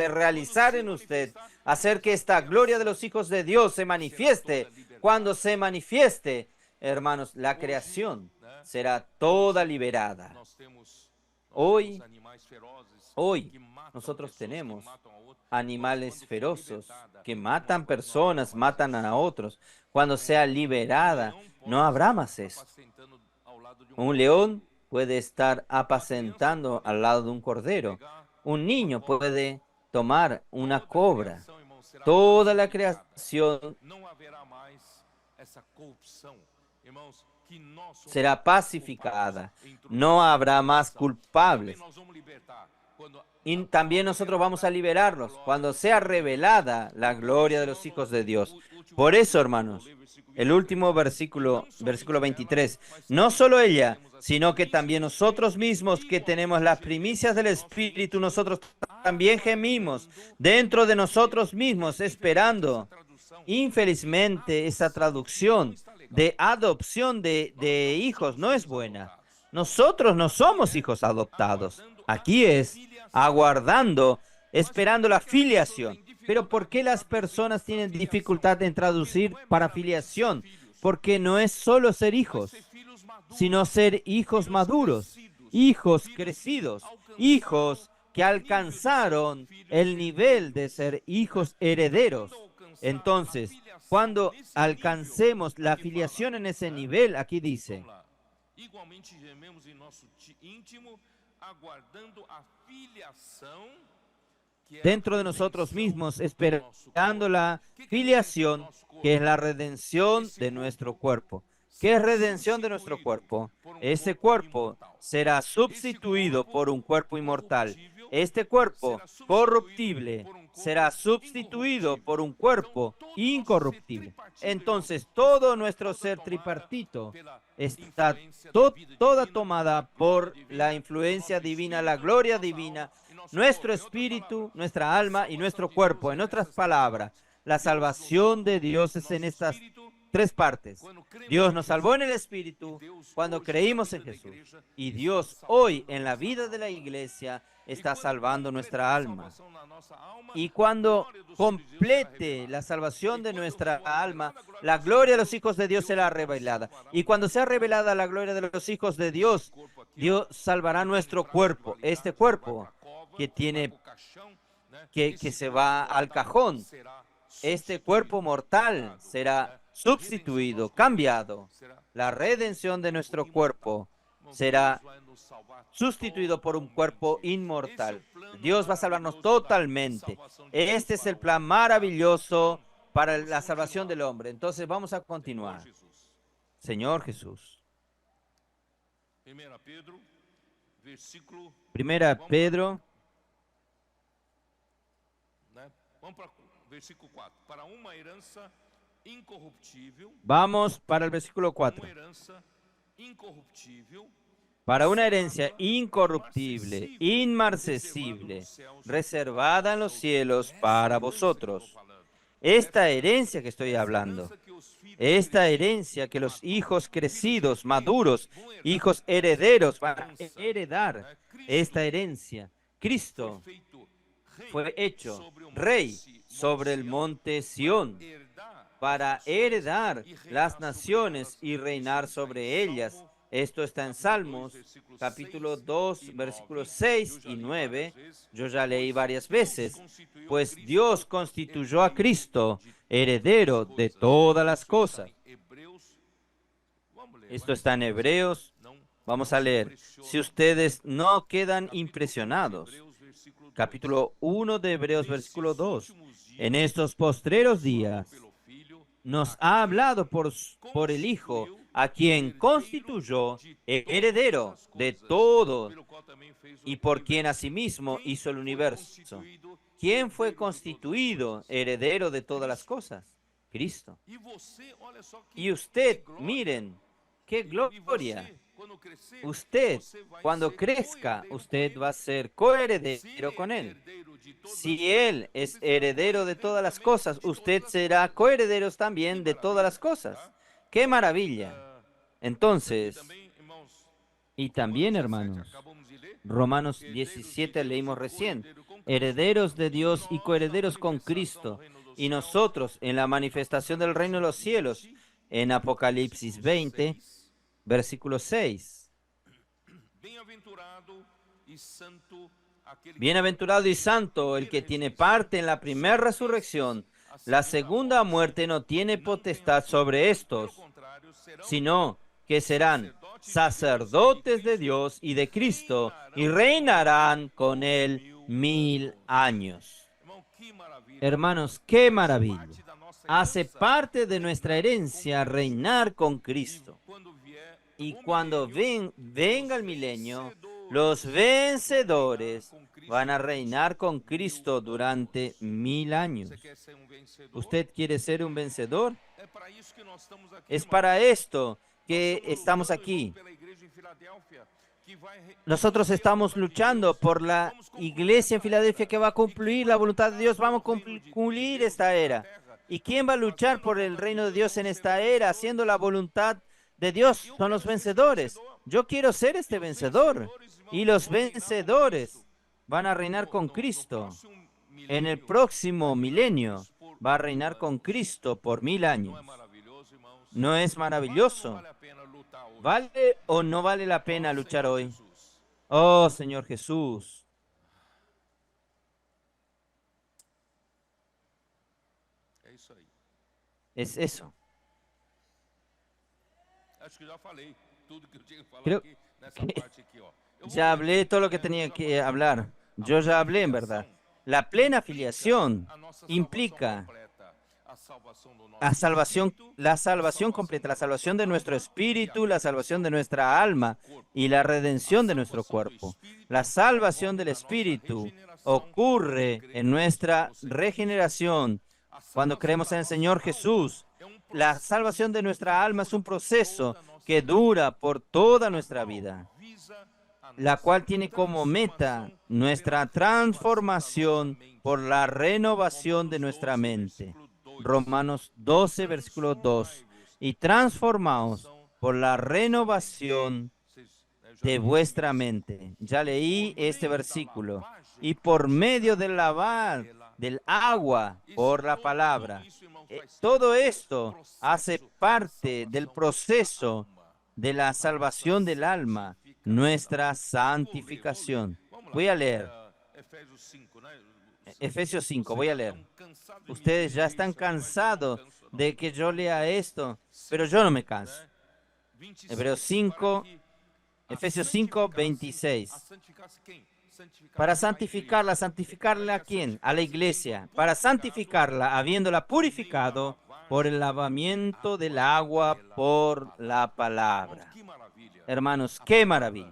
realizar en usted, hacer que esta gloria de los hijos de Dios se manifieste. Cuando se manifieste, hermanos, la creación será toda liberada. Hoy nosotros tenemos animales feroces que matan personas, matan a otros. Cuando sea liberada, no habrá más eso. Un león puede estar apacentando al lado de un cordero. Un niño puede tomar una cobra. Toda la creación será pacificada. No habrá más culpables. Y también nosotros vamos a liberarlos cuando sea revelada la gloria de los hijos de Dios. Por eso, hermanos, el último versículo 23, no solo ella, sino que también nosotros mismos que tenemos las primicias del Espíritu, nosotros también gemimos dentro de nosotros mismos, esperando. Infelizmente, esa traducción de adopción de hijos no es buena. Nosotros no somos hijos adoptados. Aquí es aguardando, esperando la filiación. Pero ¿por qué las personas tienen dificultad en traducir para filiación? Porque no es solo ser hijos, sino ser hijos maduros, hijos crecidos, hijos que alcanzaron el nivel de ser hijos herederos. Entonces, cuando alcancemos la filiación en ese nivel, aquí dice, dentro de nosotros mismos, esperando la filiación, que es la redención de nuestro cuerpo. ¿Qué es redención de nuestro cuerpo? Ese cuerpo será sustituido por un cuerpo inmortal. Este cuerpo corruptible será sustituido por un cuerpo incorruptible. Entonces, todo nuestro ser tripartito está toda tomada por la influencia divina, la gloria divina, nuestro espíritu, nuestra alma y nuestro cuerpo. En otras palabras, la salvación de Dios es en estas tres partes. Dios nos salvó en el espíritu cuando creímos en Jesús. Y Dios hoy en la vida de la iglesia está salvando nuestra alma. Y cuando complete la salvación de nuestra alma, la gloria de los hijos de Dios será revelada. Y cuando sea revelada la gloria de los hijos de Dios, Dios salvará nuestro cuerpo, este cuerpo que tiene, que se va al cajón. Este cuerpo mortal será sustituido, cambiado. La redención de nuestro cuerpo será sustituido por un cuerpo inmortal. Dios va a salvarnos totalmente. Este es el plan maravilloso para la salvación del hombre. Entonces vamos a continuar. Señor Jesús. Primera Pedro. Vamos para el versículo 4. Para una herencia incorruptible, inmarcesible, reservada en los cielos para vosotros. Esta herencia que estoy hablando, esta herencia que los hijos crecidos, maduros, hijos herederos van a heredar, esta herencia. Cristo fue hecho rey sobre el monte Sión para heredar las naciones y reinar sobre ellas. Esto está en Salmos, capítulo 2, versículos 6 y 9. Yo ya leí varias veces. Pues Dios constituyó a Cristo heredero de todas las cosas. Esto está en Hebreos. Vamos a leer. Si ustedes no quedan impresionados. Capítulo 1 de Hebreos, versículo 2. En estos postreros días nos ha hablado por el Hijo, a quien constituyó heredero de todo y por quien asimismo hizo el universo. ¿Quién fue constituido heredero de todas las cosas? Cristo. Y usted, miren, qué gloria. Usted, cuando crezca, usted va a ser coheredero con Él. Si Él es heredero de todas las cosas, usted será coheredero también de todas las cosas. ¡Qué maravilla! Entonces, y también, hermanos, Romanos 17 leímos recién, herederos de Dios y coherederos con Cristo, y nosotros en la manifestación del reino de los cielos, en Apocalipsis 20, versículo 6. Bienaventurado y santo el que tiene parte en la primera resurrección. La segunda muerte no tiene potestad sobre estos, sino que serán sacerdotes de Dios y de Cristo y reinarán con él 1000 años. Hermanos, qué maravilla. Hace parte de nuestra herencia reinar con Cristo. Y cuando venga el milenio, los vencedores van a reinar con Cristo durante 1000 años. ¿Usted quiere ser un vencedor? Es para esto que estamos aquí. Nosotros estamos luchando por la iglesia en Filadelfia que va a cumplir la voluntad de Dios. Vamos a cumplir esta era. ¿Y quién va a luchar por el reino de Dios en esta era, haciendo la voluntad de Dios? Son los vencedores. Yo quiero ser este vencedor. Y los vencedores van a reinar con Cristo. En el próximo milenio va a reinar con Cristo por 1000 años. ¿No es maravilloso? ¿Vale o no vale la pena luchar hoy? Oh, Señor Jesús. Es eso. Creo que ya hablé todo lo que tenía que hablar. Yo ya hablé, en verdad. La plena filiación implica la salvación completa, la salvación de nuestro espíritu, la salvación de nuestra alma y la redención de nuestro cuerpo. La salvación del espíritu ocurre en nuestra regeneración cuando creemos en el Señor Jesús. La salvación de nuestra alma es un proceso que dura por toda nuestra vida, la cual tiene como meta nuestra transformación por la renovación de nuestra mente. Romanos 12, versículo 2. Y transformaos por la renovación de vuestra mente. Ya leí este versículo. Y por medio del lavar del agua por la palabra. Todo esto hace parte del proceso de la salvación del alma, nuestra santificación. Voy a leer. Efesios 5, voy a leer. Ustedes ya están cansados de que yo lea esto, pero yo no me canso. Efesios 5, 26. Para santificarla, ¿santificarla a quién? A la iglesia. Para santificarla, habiéndola purificado por el lavamiento del agua por la palabra. Hermanos, qué maravilla.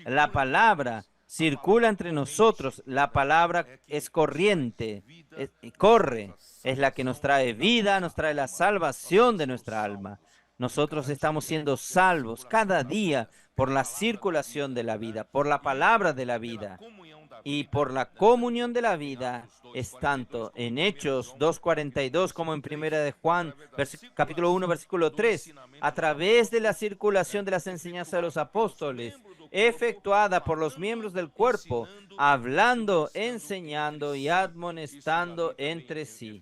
La palabra circula entre nosotros. La palabra es corriente, corre. Es la que nos trae vida, nos trae la salvación de nuestra alma. Nosotros estamos siendo salvos cada día por la circulación de la vida, por la palabra de la vida y por la comunión de la vida. Es tanto en Hechos 2:42 como en Primera de Juan, capítulo 1, versículo 3, a través de la circulación de las enseñanzas de los apóstoles, efectuada por los miembros del cuerpo, hablando, enseñando y admonestando entre sí.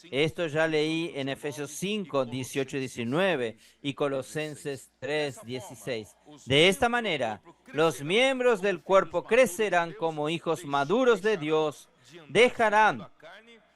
Esto ya leí en Efesios 5, 18 y 19 y Colosenses 3, 16. De esta manera, los miembros del cuerpo crecerán como hijos maduros de Dios, dejarán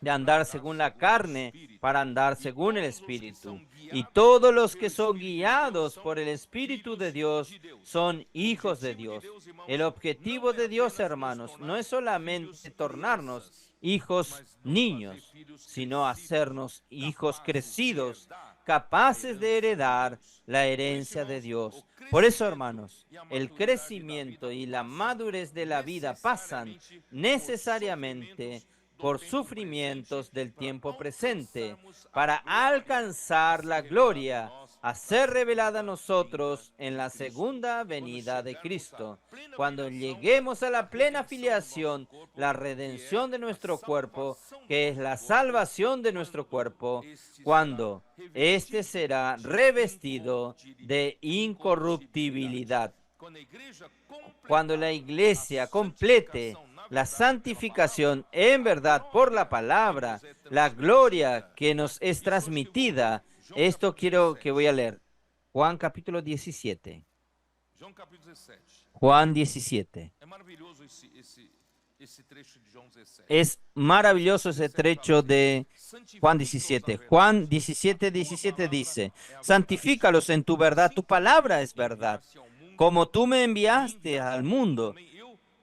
de andar según la carne para andar según el Espíritu. Y todos los que son guiados por el Espíritu de Dios son hijos de Dios. El objetivo de Dios, hermanos, no es solamente tornarnos hijos niños, sino hacernos hijos crecidos, capaces de heredar la herencia de Dios. Por eso, hermanos, el crecimiento y la madurez de la vida pasan necesariamente por sufrimientos del tiempo presente, para alcanzar la gloria a ser revelada a nosotros en la segunda venida de Cristo. Cuando lleguemos a la plena filiación, la redención de nuestro cuerpo, que es la salvación de nuestro cuerpo, cuando éste será revestido de incorruptibilidad. Cuando la iglesia complete la santificación en verdad por la palabra, la gloria que nos es transmitida. Esto quiero que voy a leer. Juan capítulo 17. Juan 17. Es maravilloso ese trecho de Juan 17. Juan 17, 17 dice: santifícalos en tu verdad, tu palabra es verdad. Como tú me enviaste al mundo,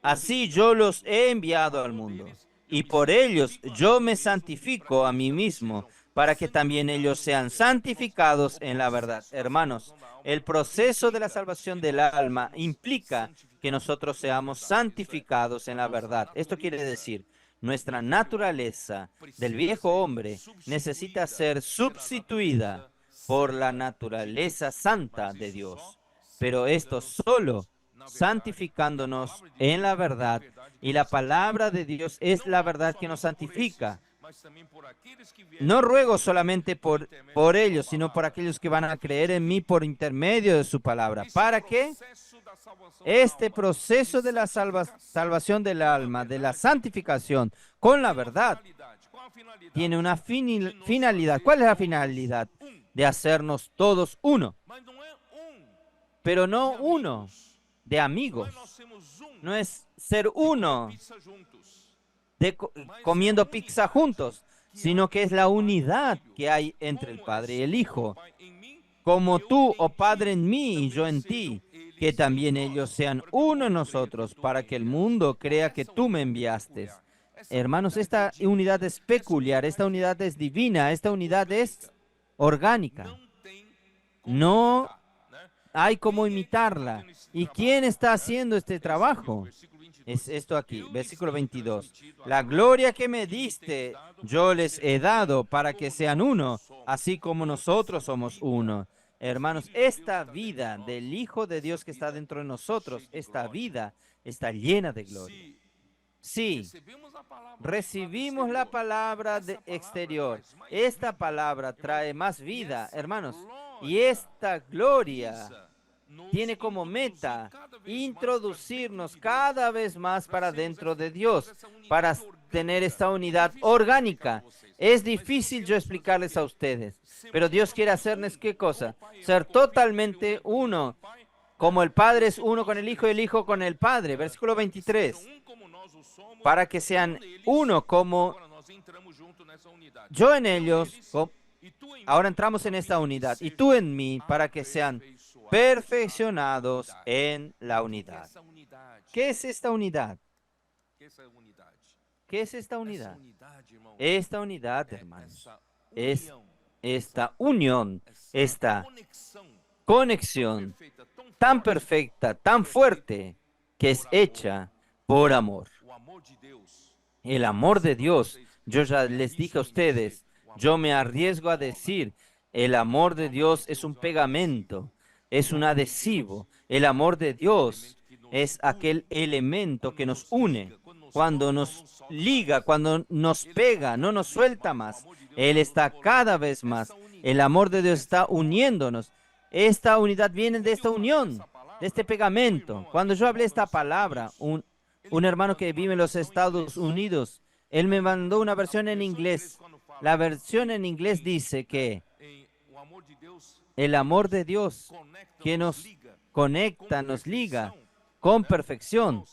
así yo los he enviado al mundo, y por ellos yo me santifico a mí mismo, para que también ellos sean santificados en la verdad. Hermanos, el proceso de la salvación del alma implica que nosotros seamos santificados en la verdad. Esto quiere decir, nuestra naturaleza del viejo hombre necesita ser sustituida por la naturaleza santa de Dios. Pero esto solo santificándonos en la verdad, y la palabra de Dios es la verdad que nos santifica. No ruego solamente por ellos, sino por aquellos que van a creer en mí por intermedio de su palabra. ¿Para qué? Este proceso de la salvación del alma, de la santificación con la verdad, tiene una finalidad. ¿Cuál es la finalidad? De hacernos todos uno. Pero no uno de amigos. No es ser uno de comiendo pizza juntos, sino que es la unidad que hay entre el Padre y el Hijo. como tú, oh Padre, en mí y yo en ti, que también ellos sean uno en nosotros, para que el mundo crea que tú me enviaste. Hermanos, esta unidad es peculiar, esta unidad es divina, esta unidad es orgánica. No hay como imitarla. ¿Y quién está haciendo este trabajo? Es esto aquí, versículo 22. La gloria que me diste, yo les he dado para que sean uno, así como nosotros somos uno. Hermanos, esta vida del Hijo de Dios que está dentro de nosotros, esta vida está llena de gloria. Sí, recibimos la palabra de exterior. Esta palabra trae más vida, hermanos. Y esta gloria tiene como meta introducirnos cada vez más para dentro de Dios, para tener esta unidad orgánica. Es difícil yo explicarles a ustedes, pero Dios quiere hacerles ¿qué cosa? Ser totalmente uno, como el Padre es uno con el Hijo y el Hijo con el Padre. Versículo 23. Para que sean uno como yo en ellos, ahora entramos en esta unidad, y tú en mí, para que sean perfeccionados en la unidad. ¿Qué es esta unidad? ¿Qué es esta unidad? Esta unidad, hermanos, es esta unión, esta conexión tan perfecta, tan fuerte, que es hecha por amor. El amor de Dios, yo ya les dije a ustedes, yo me arriesgo a decir, el amor de Dios es un pegamento, es un adhesivo. El amor de Dios es aquel elemento que nos une, cuando nos liga, cuando nos pega, no nos suelta más. Él está cada vez más. El amor de Dios está uniéndonos. Esta unidad viene de esta unión, de este pegamento. Cuando yo hablé esta palabra, un hermano que vive en los Estados Unidos, él me mandó una versión en inglés. La versión en inglés dice que el amor de Dios que nos conecta, nos liga con perfección.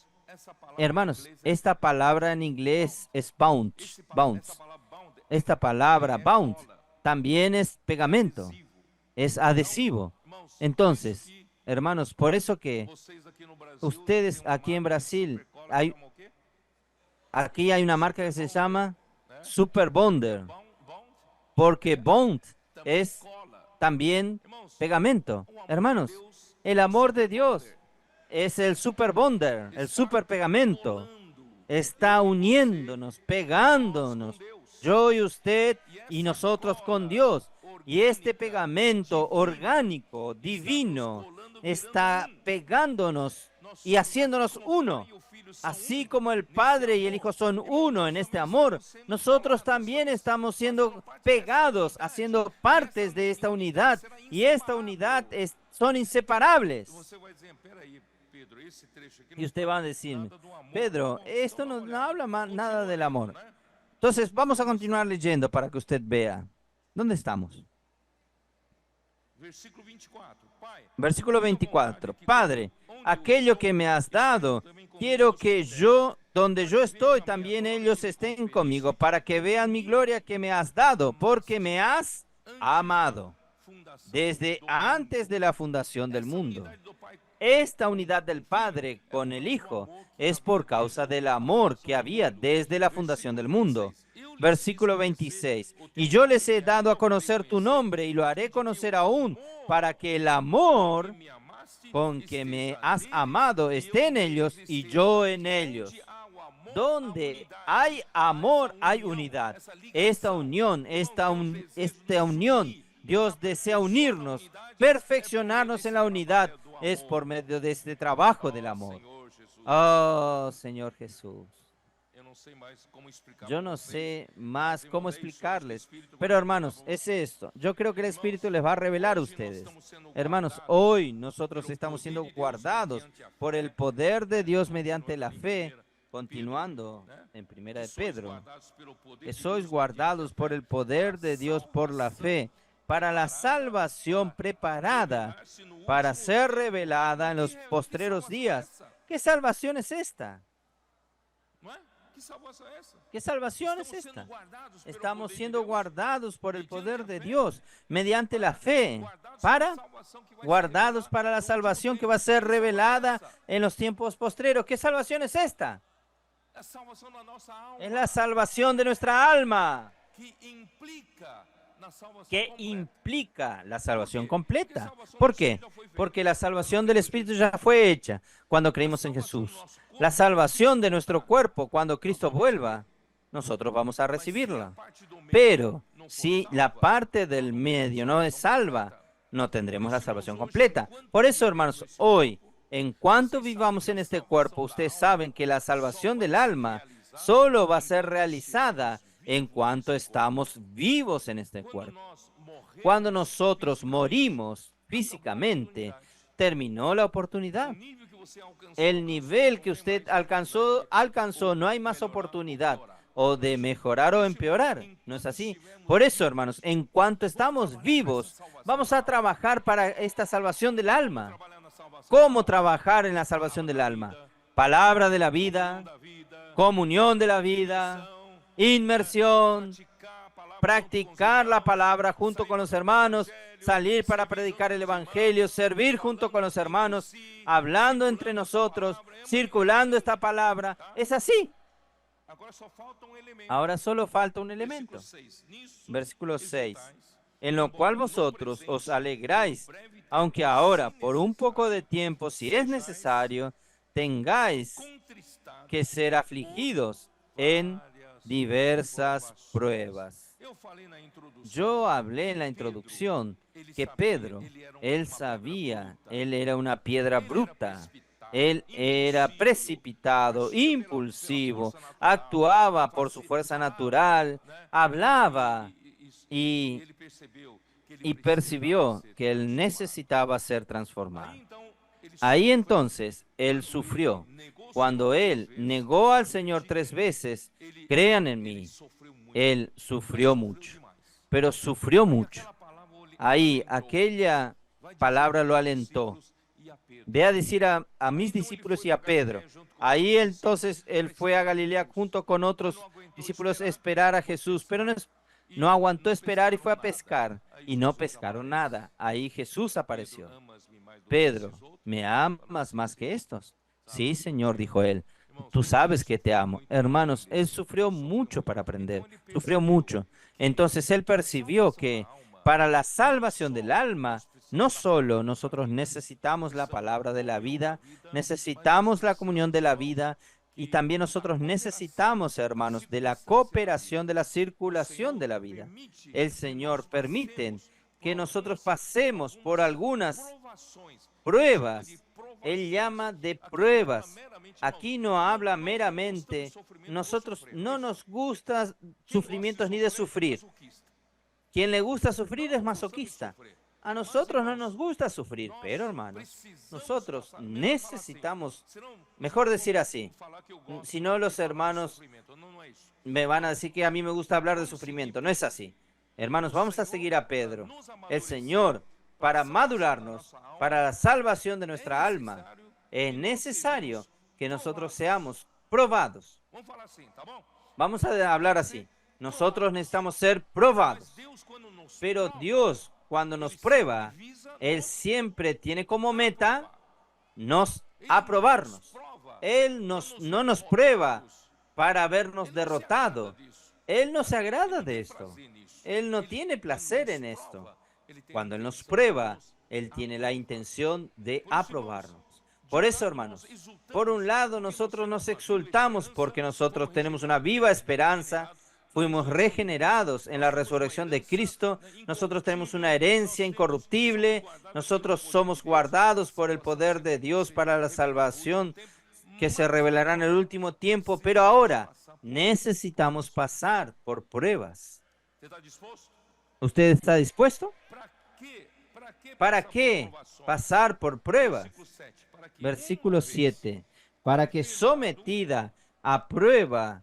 Hermanos, esta palabra en inglés es bounce. Esta palabra bound también es pegamento, es adhesivo. Entonces, hermanos, por eso que ustedes aquí en Brasil, aquí hay una marca que se llama Super Bonder, porque bond es también pegamento. Hermanos, el amor de Dios es el super bonder, el super pegamento. Está uniéndonos, pegándonos, yo y usted y nosotros con Dios. Y este pegamento orgánico, divino, está pegándonos y haciéndonos uno. Así como el Padre y el Hijo son uno en este amor, nosotros también estamos siendo pegados, haciendo partes de esta unidad. Y esta unidad son inseparables. Y usted va a decirme, Pedro, esto no habla nada del amor. Entonces, vamos a continuar leyendo para que usted vea. ¿Dónde estamos? Versículo 24. Padre, aquello que me has dado, quiero que yo, donde yo estoy, también ellos estén conmigo, para que vean mi gloria que me has dado, porque me has amado desde antes de la fundación del mundo. Esta unidad del Padre con el Hijo es por causa del amor que había desde la fundación del mundo. Versículo 26. Y yo les he dado a conocer tu nombre y lo haré conocer aún, para que el amor con que me has amado esté en ellos y yo en ellos. Donde hay amor, hay unidad. Esta unión, esta unión, Dios desea unirnos, perfeccionarnos en la unidad, es por medio de este trabajo del amor. Oh, Señor Jesús. Yo no sé más cómo explicarles, pero hermanos, es esto. Yo creo que el Espíritu les va a revelar a ustedes. Hermanos, hoy nosotros estamos siendo guardados por el poder de Dios mediante la fe, continuando en Primera de Pedro, que sois guardados por el poder de Dios por la fe, para la salvación preparada, para ser revelada en los postreros días. ¿Qué salvación es esta? ¿Qué salvación es esta? Estamos siendo guardados por el poder de Dios mediante la fe, guardados para la salvación que va a ser revelada en los tiempos postreros. ¿Qué salvación es esta? Es la salvación de nuestra alma, que implica la salvación completa. ¿Por qué? Porque la salvación del Espíritu ya fue hecha cuando creímos en Jesús. La salvación de nuestro cuerpo, cuando Cristo vuelva, nosotros vamos a recibirla. Pero si la parte del medio no es salva, no tendremos la salvación completa. Por eso, hermanos, hoy, en cuanto vivamos en este cuerpo, ustedes saben que la salvación del alma solo va a ser realizada en cuanto estamos vivos en este cuerpo. Cuando nosotros morimos físicamente, terminó la oportunidad. El nivel que usted alcanzó, no hay más oportunidad o de mejorar o empeorar. ¿No es así? Por eso, hermanos, en cuanto estamos vivos, vamos a trabajar para esta salvación del alma. ¿Cómo trabajar en la salvación del alma? Palabra de la vida, comunión de la vida, inmersión, practicar la palabra junto con los hermanos, salir para predicar el evangelio, servir junto con los hermanos, hablando entre nosotros, circulando esta palabra. Es así. Ahora solo falta un elemento. Versículo 6. En lo cual vosotros os alegráis, aunque ahora, por un poco de tiempo, si es necesario, tengáis que ser afligidos en diversas pruebas. Yo hablé en la introducción que Pedro, él sabía, él era una piedra bruta, él era precipitado, impulsivo, actuaba por su fuerza natural, hablaba y percibió que él necesitaba ser transformado. Ahí entonces él sufrió. Cuando él negó al Señor 3 veces, crean en mí, él sufrió mucho, pero sufrió mucho. Ahí aquella palabra lo alentó. Ve a decir a mis discípulos y a Pedro. Ahí entonces él fue a Galilea junto con otros discípulos a esperar a Jesús, pero no aguantó esperar y fue a pescar. Y no pescaron nada. Ahí Jesús apareció. Pedro, ¿me amas más que estos? Sí, Señor, dijo él. Tú sabes que te amo. Hermanos, él sufrió mucho para aprender. Sufrió mucho. Entonces él percibió que para la salvación del alma, no solo nosotros necesitamos la palabra de la vida, necesitamos la comunión de la vida, y también nosotros necesitamos, hermanos, de la cooperación de la circulación de la vida. El Señor permite que nosotros pasemos por algunas pruebas. Él llama de pruebas. Aquí no habla meramente. Nosotros no nos gusta sufrimientos ni de sufrir. Quien le gusta sufrir es masoquista. A nosotros no nos gusta sufrir, pero hermanos, nosotros necesitamos, mejor decir así, si no los hermanos me van a decir que a mí me gusta hablar de sufrimiento. No es así. Hermanos, vamos a seguir a Pedro. El Señor, para madurarnos, para la salvación de nuestra alma, es necesario que nosotros seamos probados. Vamos a hablar así. Nosotros necesitamos ser probados. Pero Dios, cuando nos prueba, Él siempre tiene como meta aprobarnos. Él no nos prueba para habernos derrotado. Él no se agrada de esto. Él no tiene placer en esto. Cuando Él nos prueba, Él tiene la intención de aprobarnos. Por eso, hermanos, por un lado nosotros nos exultamos porque nosotros tenemos una viva esperanza, fuimos regenerados en la resurrección de Cristo, nosotros tenemos una herencia incorruptible, nosotros somos guardados por el poder de Dios para la salvación que se revelará en el último tiempo, pero ahora necesitamos pasar por pruebas. ¿Usted está dispuesto? ¿Para qué pasar por pruebas? Versículo 7. Para que sometida a prueba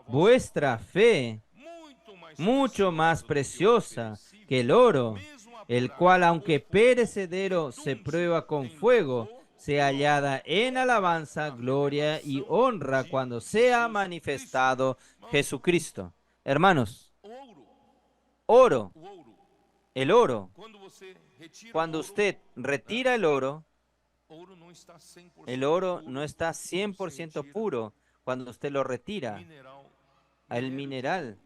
vuestra fe, mucho más preciosa que el oro, el cual aunque perecedero se prueba con fuego, sea hallada en alabanza, gloria y honra cuando sea manifestado Jesucristo. Hermanos, oro, el oro, cuando usted retira el oro no está 100% puro cuando usted lo retira. El mineral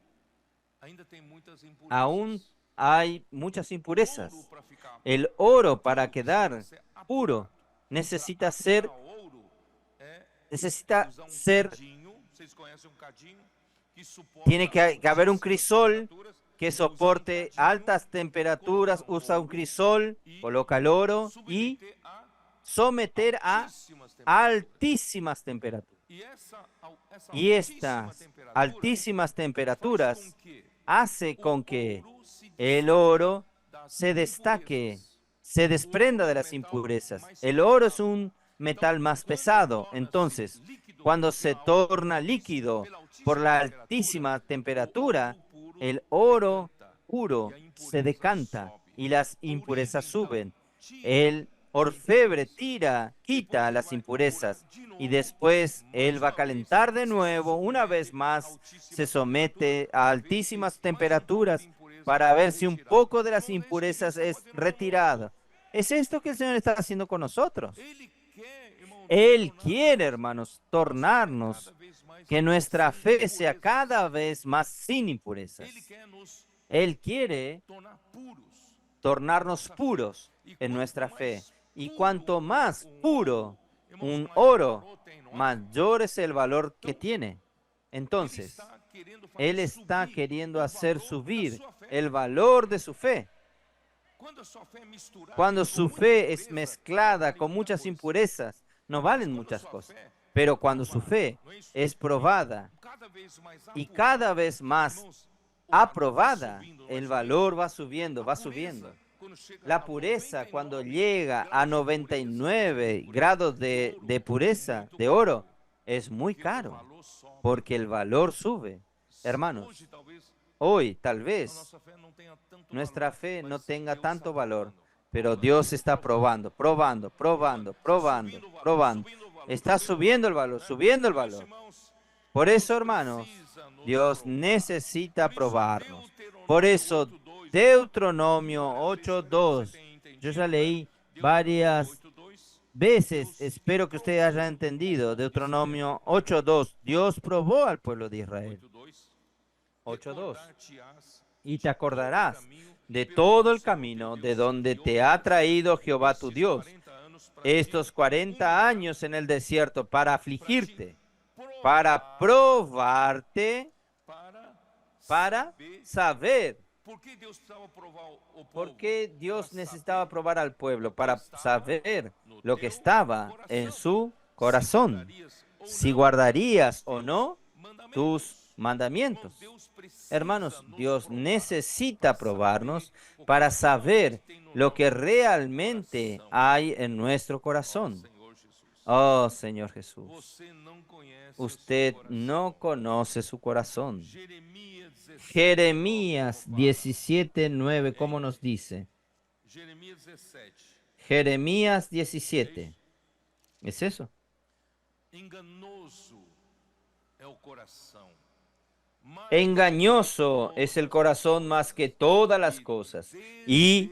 aún hay muchas impurezas. El oro, para quedar puro, necesita ser tiene que haber un crisol que soporte altas temperaturas, usa un crisol, coloca el oro y someter a altísimas temperaturas. Y estas altísimas temperaturas hace con que el oro se destaque, se desprenda de las impurezas. El oro es un metal más pesado, entonces, cuando se torna líquido por la altísima temperatura, el oro puro se decanta y las impurezas suben. El orfebre quita las impurezas y después él va a calentar de nuevo, una vez más se somete a altísimas temperaturas para ver si un poco de las impurezas es retirado. Es esto que el Señor está haciendo con nosotros. Él quiere, hermanos, tornarnos, que nuestra fe sea cada vez más sin impurezas. Él quiere tornarnos puros en nuestra fe. Y cuanto más puro un oro, mayor es el valor que tiene. Entonces, Él está queriendo hacer subir el valor de su fe. Cuando su fe es mezclada con muchas impurezas, no valen muchas cosas. Pero cuando su fe es probada y cada vez más aprobada, el valor va subiendo, va subiendo. La pureza, cuando llega a 99 grados de pureza de oro, es muy caro, porque el valor sube. Hermanos, hoy tal vez nuestra fe no tenga tanto valor, pero Dios está probando, probando, probando, probando, probando. Está subiendo el valor, subiendo el valor. Por eso, hermanos, Dios necesita probarnos. Por eso, Deuteronomio 8:2, yo ya leí varias veces, espero que ustedes hayan entendido. Deuteronomio 8:2, Dios probó al pueblo de Israel. 8:2. Y te acordarás de todo el camino de donde te ha traído Jehová tu Dios estos 40 años en el desierto para afligirte, para probarte, para saber. ¿Por qué Dios necesitaba probar al pueblo? Para saber lo que estaba en su corazón, si guardarías o no tus mandamientos. Hermanos, Dios necesita probarnos para saber lo que realmente hay en nuestro corazón. Oh, Señor Jesús, usted no conoce su corazón. Jeremías 17:9, ¿cómo nos dice? Jeremías 17. ¿Es eso? Engañoso es el corazón más que todas las cosas y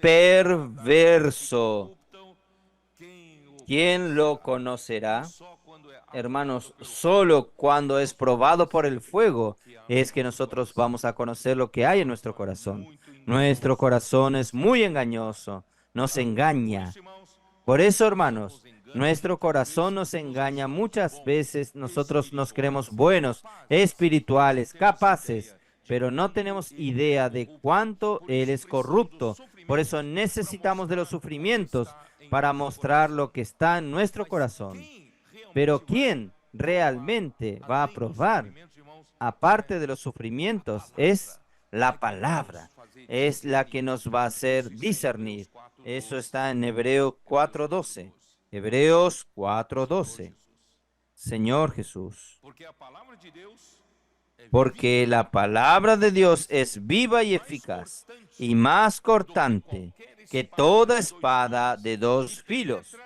perverso. ¿Quién lo conocerá? Hermanos, solo cuando es probado por el fuego es que nosotros vamos a conocer lo que hay en nuestro corazón. Nuestro corazón es muy engañoso, nos engaña. Por eso, hermanos, nuestro corazón nos engaña. Muchas veces nosotros nos creemos buenos, espirituales, capaces, pero no tenemos idea de cuánto Él es corrupto. Por eso necesitamos de los sufrimientos para mostrar lo que está en nuestro corazón. Pero ¿quién realmente va a probar, aparte de los sufrimientos? Es la palabra, es la que nos va a hacer discernir. Eso está en Hebreos 4:12. Hebreos 4:12. Señor Jesús. Porque la palabra de Dios es viva y eficaz y más cortante que toda espada de dos filos.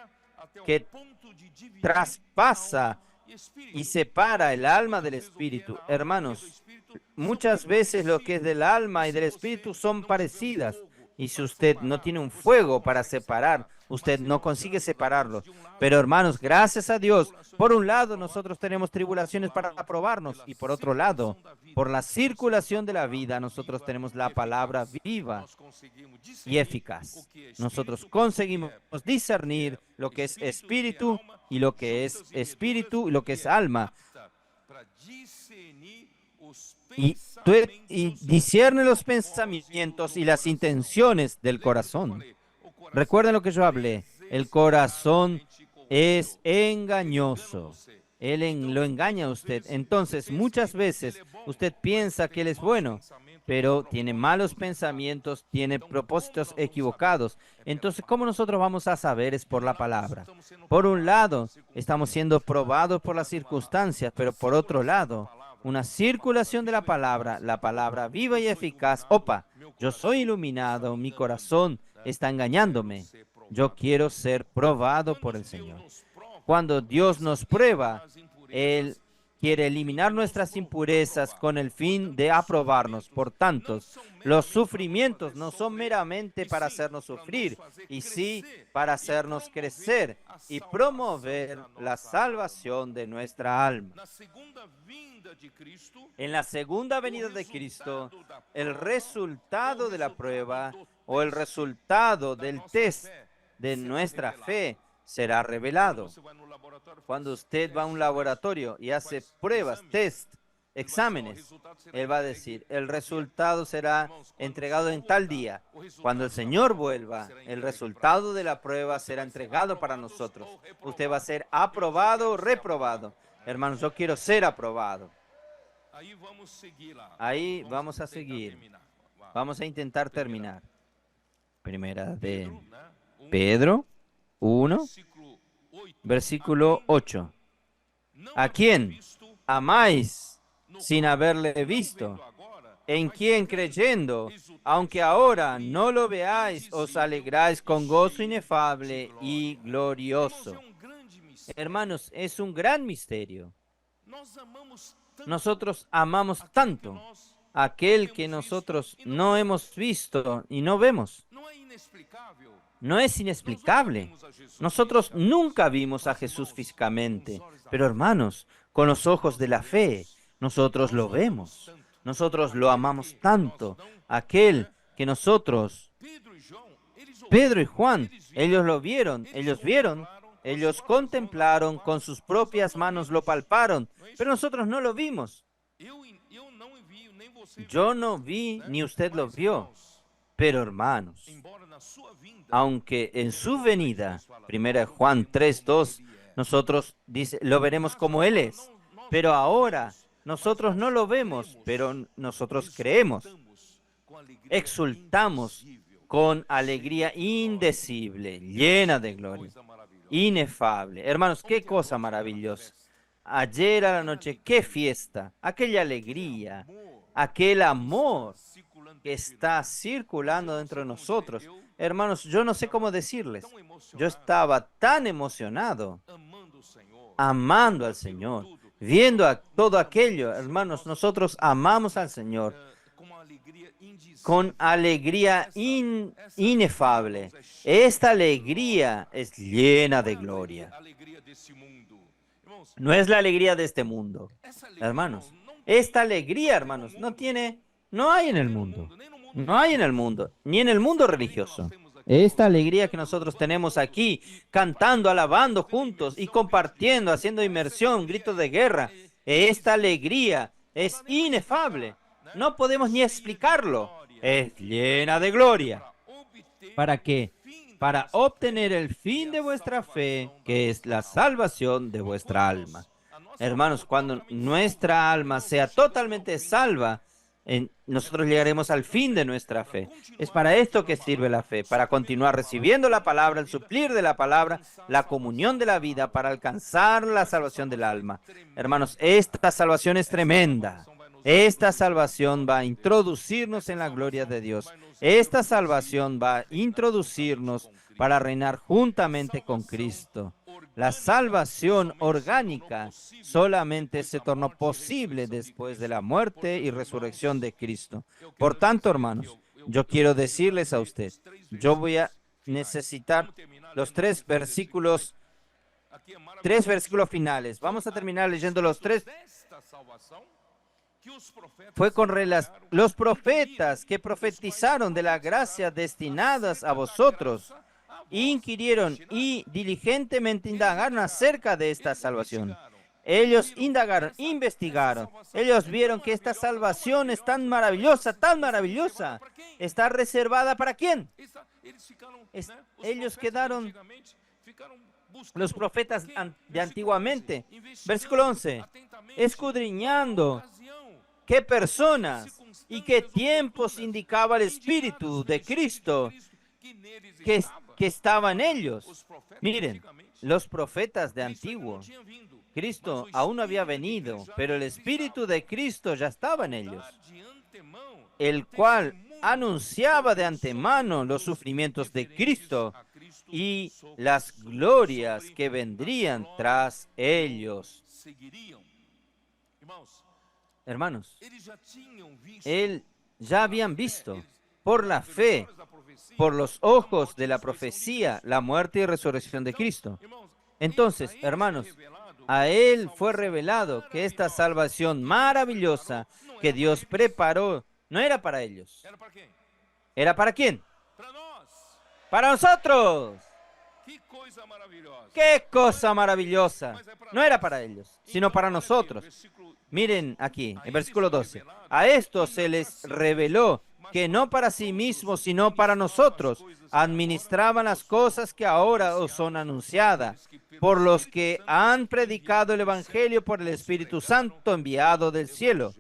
que traspasa y separa el alma del espíritu. Hermanos, muchas veces lo que es del alma y del espíritu son parecidas. Y si usted no tiene un fuego para separar, usted no consigue separarlos. Pero hermanos, gracias a Dios, por un lado nosotros tenemos tribulaciones para aprobarnos y por otro lado, por la circulación de la vida, nosotros tenemos la palabra viva y eficaz. Nosotros conseguimos discernir lo que es espíritu y lo que es espíritu y lo que es alma. Y discierne los pensamientos y las intenciones del corazón. Recuerden lo que yo hablé. El corazón es engañoso. Lo engaña a usted. Entonces, muchas veces usted piensa que él es bueno, pero tiene malos pensamientos, tiene propósitos equivocados. Entonces, ¿cómo nosotros vamos a saber? Es por la palabra. Por un lado, estamos siendo probados por las circunstancias, pero por otro lado, una circulación de la palabra viva y eficaz. Opa, yo soy iluminado, mi corazón está engañándome. Yo quiero ser probado por el Señor. Cuando Dios nos prueba, Él quiere eliminar nuestras impurezas con el fin de aprobarnos. Por tanto, los sufrimientos no son meramente para hacernos sufrir, y sí para hacernos crecer y promover la salvación de nuestra alma. En la segunda venida de Cristo, el resultado de la prueba o el resultado del test de nuestra fe será revelado. Cuando usted va a un laboratorio y hace pruebas, test, exámenes, él va a decir, el resultado será entregado en tal día. Cuando el Señor vuelva, el resultado de la prueba será entregado para nosotros. Usted va a ser aprobado o reprobado. Hermanos, yo quiero ser aprobado. Ahí vamos a seguir. Vamos a intentar terminar. Primera de Pedro 1, versículo 8. ¿A quién amáis sin haberle visto? ¿En quién creyendo, aunque ahora no lo veáis, os alegráis con gozo inefable y glorioso? Hermanos, es un gran misterio. Nosotros amamos tanto a aquel que nosotros no hemos visto y no vemos. No es inexplicable. Nosotros nunca vimos a Jesús físicamente, pero hermanos, con los ojos de la fe, nosotros lo vemos. Nosotros lo amamos tanto. Aquel que nosotros, Pedro y Juan, ellos lo vieron, ellos contemplaron, con sus propias manos lo palparon, pero nosotros no lo vimos. Yo no vi, ni usted lo vio. Pero hermanos, aunque en su venida, 1 Juan 3:2, nosotros lo veremos como Él es, pero ahora nosotros no lo vemos, pero nosotros creemos, exultamos con alegría indecible, llena de gloria, inefable. Hermanos, qué cosa maravillosa. Ayer a la noche, qué fiesta, aquella alegría, aquel amor que está circulando dentro de nosotros. Hermanos, yo no sé cómo decirles. Yo estaba tan emocionado, amando al Señor, viendo todo aquello. Hermanos, nosotros amamos al Señor con alegría inefable. Esta alegría es llena de gloria. No es la alegría de este mundo, hermanos. Esta alegría, hermanos, no hay en el mundo. No hay en el mundo, ni en el mundo religioso. Esta alegría que nosotros tenemos aquí, cantando, alabando juntos y compartiendo, haciendo inmersión, gritos de guerra. Esta alegría es inefable. No podemos ni explicarlo. Es llena de gloria. ¿Para qué? Para obtener el fin de vuestra fe, que es la salvación de vuestra alma. Hermanos, cuando nuestra alma sea totalmente salva, nosotros llegaremos al fin de nuestra fe. Es para esto que sirve la fe, para continuar recibiendo la palabra, el suplir de la palabra, la comunión de la vida, para alcanzar la salvación del alma. Hermanos, esta salvación es tremenda. Esta salvación va a introducirnos en la gloria de Dios. Esta salvación va a introducirnos para reinar juntamente con Cristo. La salvación orgánica solamente se tornó posible después de la muerte y resurrección de Cristo. Por tanto, hermanos, yo quiero decirles a usted, yo voy a necesitar los tres versículos finales. Vamos a terminar leyendo los tres. Fue con los profetas que profetizaron de la gracia destinadas a vosotros, inquirieron y diligentemente indagaron acerca de esta salvación. Ellos indagaron, investigaron. Ellos vieron que esta salvación es tan maravillosa, tan maravillosa. ¿Está reservada para quién? Ellos quedaron, los profetas de antiguamente. Versículo 11. Escudriñando qué personas y qué tiempos indicaba el Espíritu de Cristo que estaba en ellos. Miren, los profetas de antiguo, Cristo aún no había venido, pero el Espíritu de Cristo ya estaba en ellos, el cual anunciaba de antemano los sufrimientos de Cristo y las glorias que vendrían tras ellos. Hermanos, ya habían visto por la fe, por los ojos de la profecía, la muerte y resurrección de Cristo. Entonces, hermanos, a él fue revelado que esta salvación maravillosa que Dios preparó no era para ellos. ¿Era para quién? Para nosotros. ¡Qué cosa maravillosa! No era para ellos, sino para nosotros. Miren aquí, en versículo 12. A esto se les reveló que no para sí mismos, sino para nosotros, administraban las cosas que ahora os son anunciadas, por los que han predicado el Evangelio por el Espíritu Santo enviado del cielo.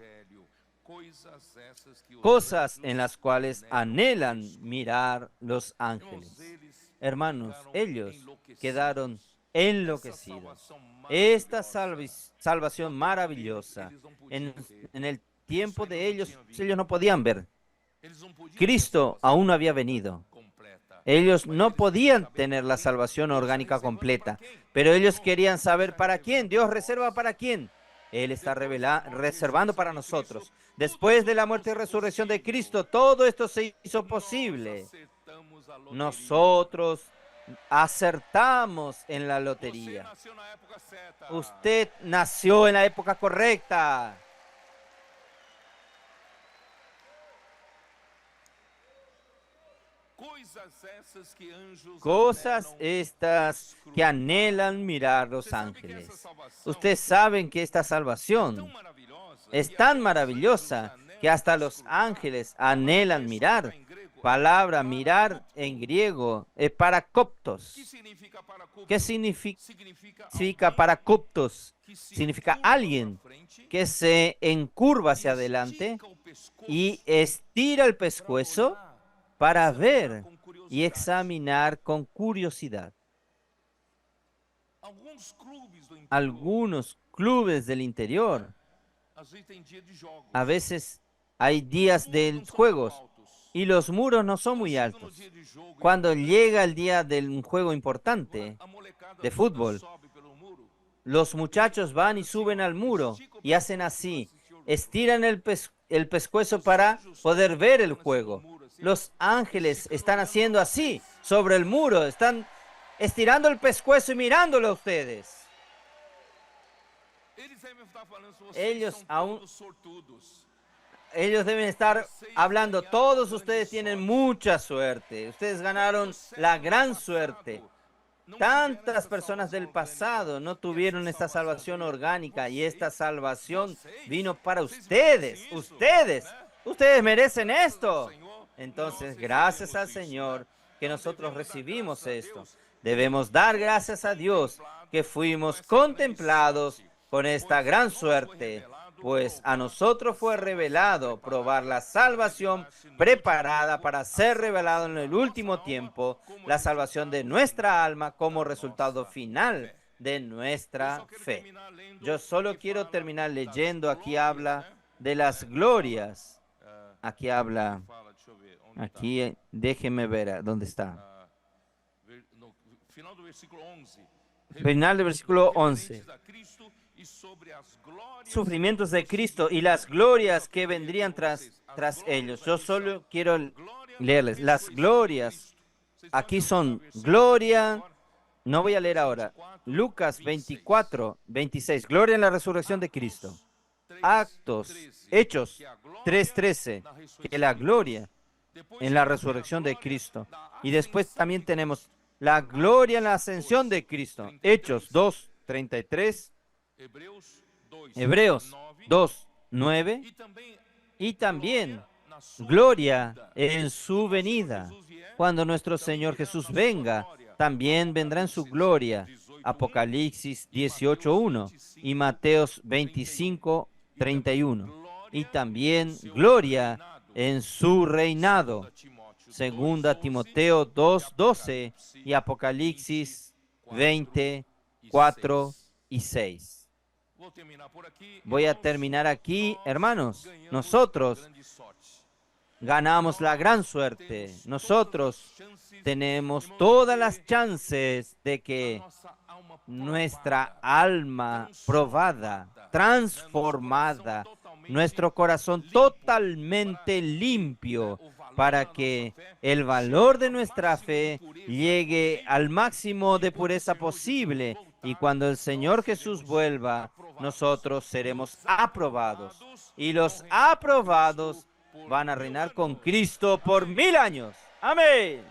Cosas en las cuales anhelan mirar los ángeles. Hermanos, ellos quedaron enloquecidos. Esta salvación maravillosa, en el tiempo de ellos no podían ver. Cristo aún no había venido. Ellos no podían tener la salvación orgánica completa, pero ellos querían saber para quién. Dios reserva para quién. Él está reservando para nosotros. Después de la muerte y resurrección de Cristo, todo esto se hizo posible. Nosotros acertamos en la lotería. Usted nació en la época correcta. Cosas estas que anhelan mirar los ángeles. Ustedes saben que esta salvación es tan maravillosa que hasta los ángeles anhelan mirar. Palabra mirar en griego es paracoptos. ¿Qué significa paracoptos? Significa alguien que se encurva hacia adelante y estira el pescuezo para ver y examinar con curiosidad. Algunos clubes del interior, a veces hay días de juegos y los muros no son muy altos. Cuando llega el día de un juego importante de fútbol, los muchachos van y suben al muro y hacen así, estiran el pescuezo para poder ver el juego. Los ángeles están haciendo así sobre el muro, están estirando el pescuezo y mirándolo a ustedes. Ellos deben estar hablando, todos ustedes tienen mucha suerte, ustedes ganaron la gran suerte. Tantas personas del pasado no tuvieron esta salvación orgánica y esta salvación vino para ustedes. Ustedes merecen esto. Entonces, gracias al Señor que nosotros recibimos esto. Debemos dar gracias a Dios que fuimos contemplados con esta gran suerte, pues a nosotros fue revelado probar la salvación preparada para ser revelado en el último tiempo, la salvación de nuestra alma como resultado final de nuestra fe. Yo solo quiero terminar leyendo, aquí habla de las glorias, aquí déjeme ver dónde está. Final del versículo 11. Sufrimientos de Cristo y las glorias que vendrían tras ellos. Yo solo quiero leerles las glorias. Aquí son gloria. No voy a leer ahora. Lucas 24, 26. Gloria en la resurrección de Cristo. Hechos 3:13. Que la gloria en la resurrección de Cristo. Y después también tenemos la gloria en la ascensión de Cristo. Hechos 2:33. Hebreos 2:9. Y también gloria en su venida. Cuando nuestro Señor Jesús venga, también vendrá en su gloria. Apocalipsis 18:1 y Mateos 25:31. Y también gloria en su reinado. Segunda Timoteo 2:12 y Apocalipsis 20:4 y 6. Voy a terminar aquí, hermanos. Nosotros ganamos la gran suerte. Nosotros tenemos todas las chances de que nuestra alma probada, transformada, nuestro corazón totalmente limpio, para que el valor de nuestra fe llegue al máximo de pureza posible. Y cuando el Señor Jesús vuelva, nosotros seremos aprobados. Y los aprobados van a reinar con Cristo por 1000 años. Amén.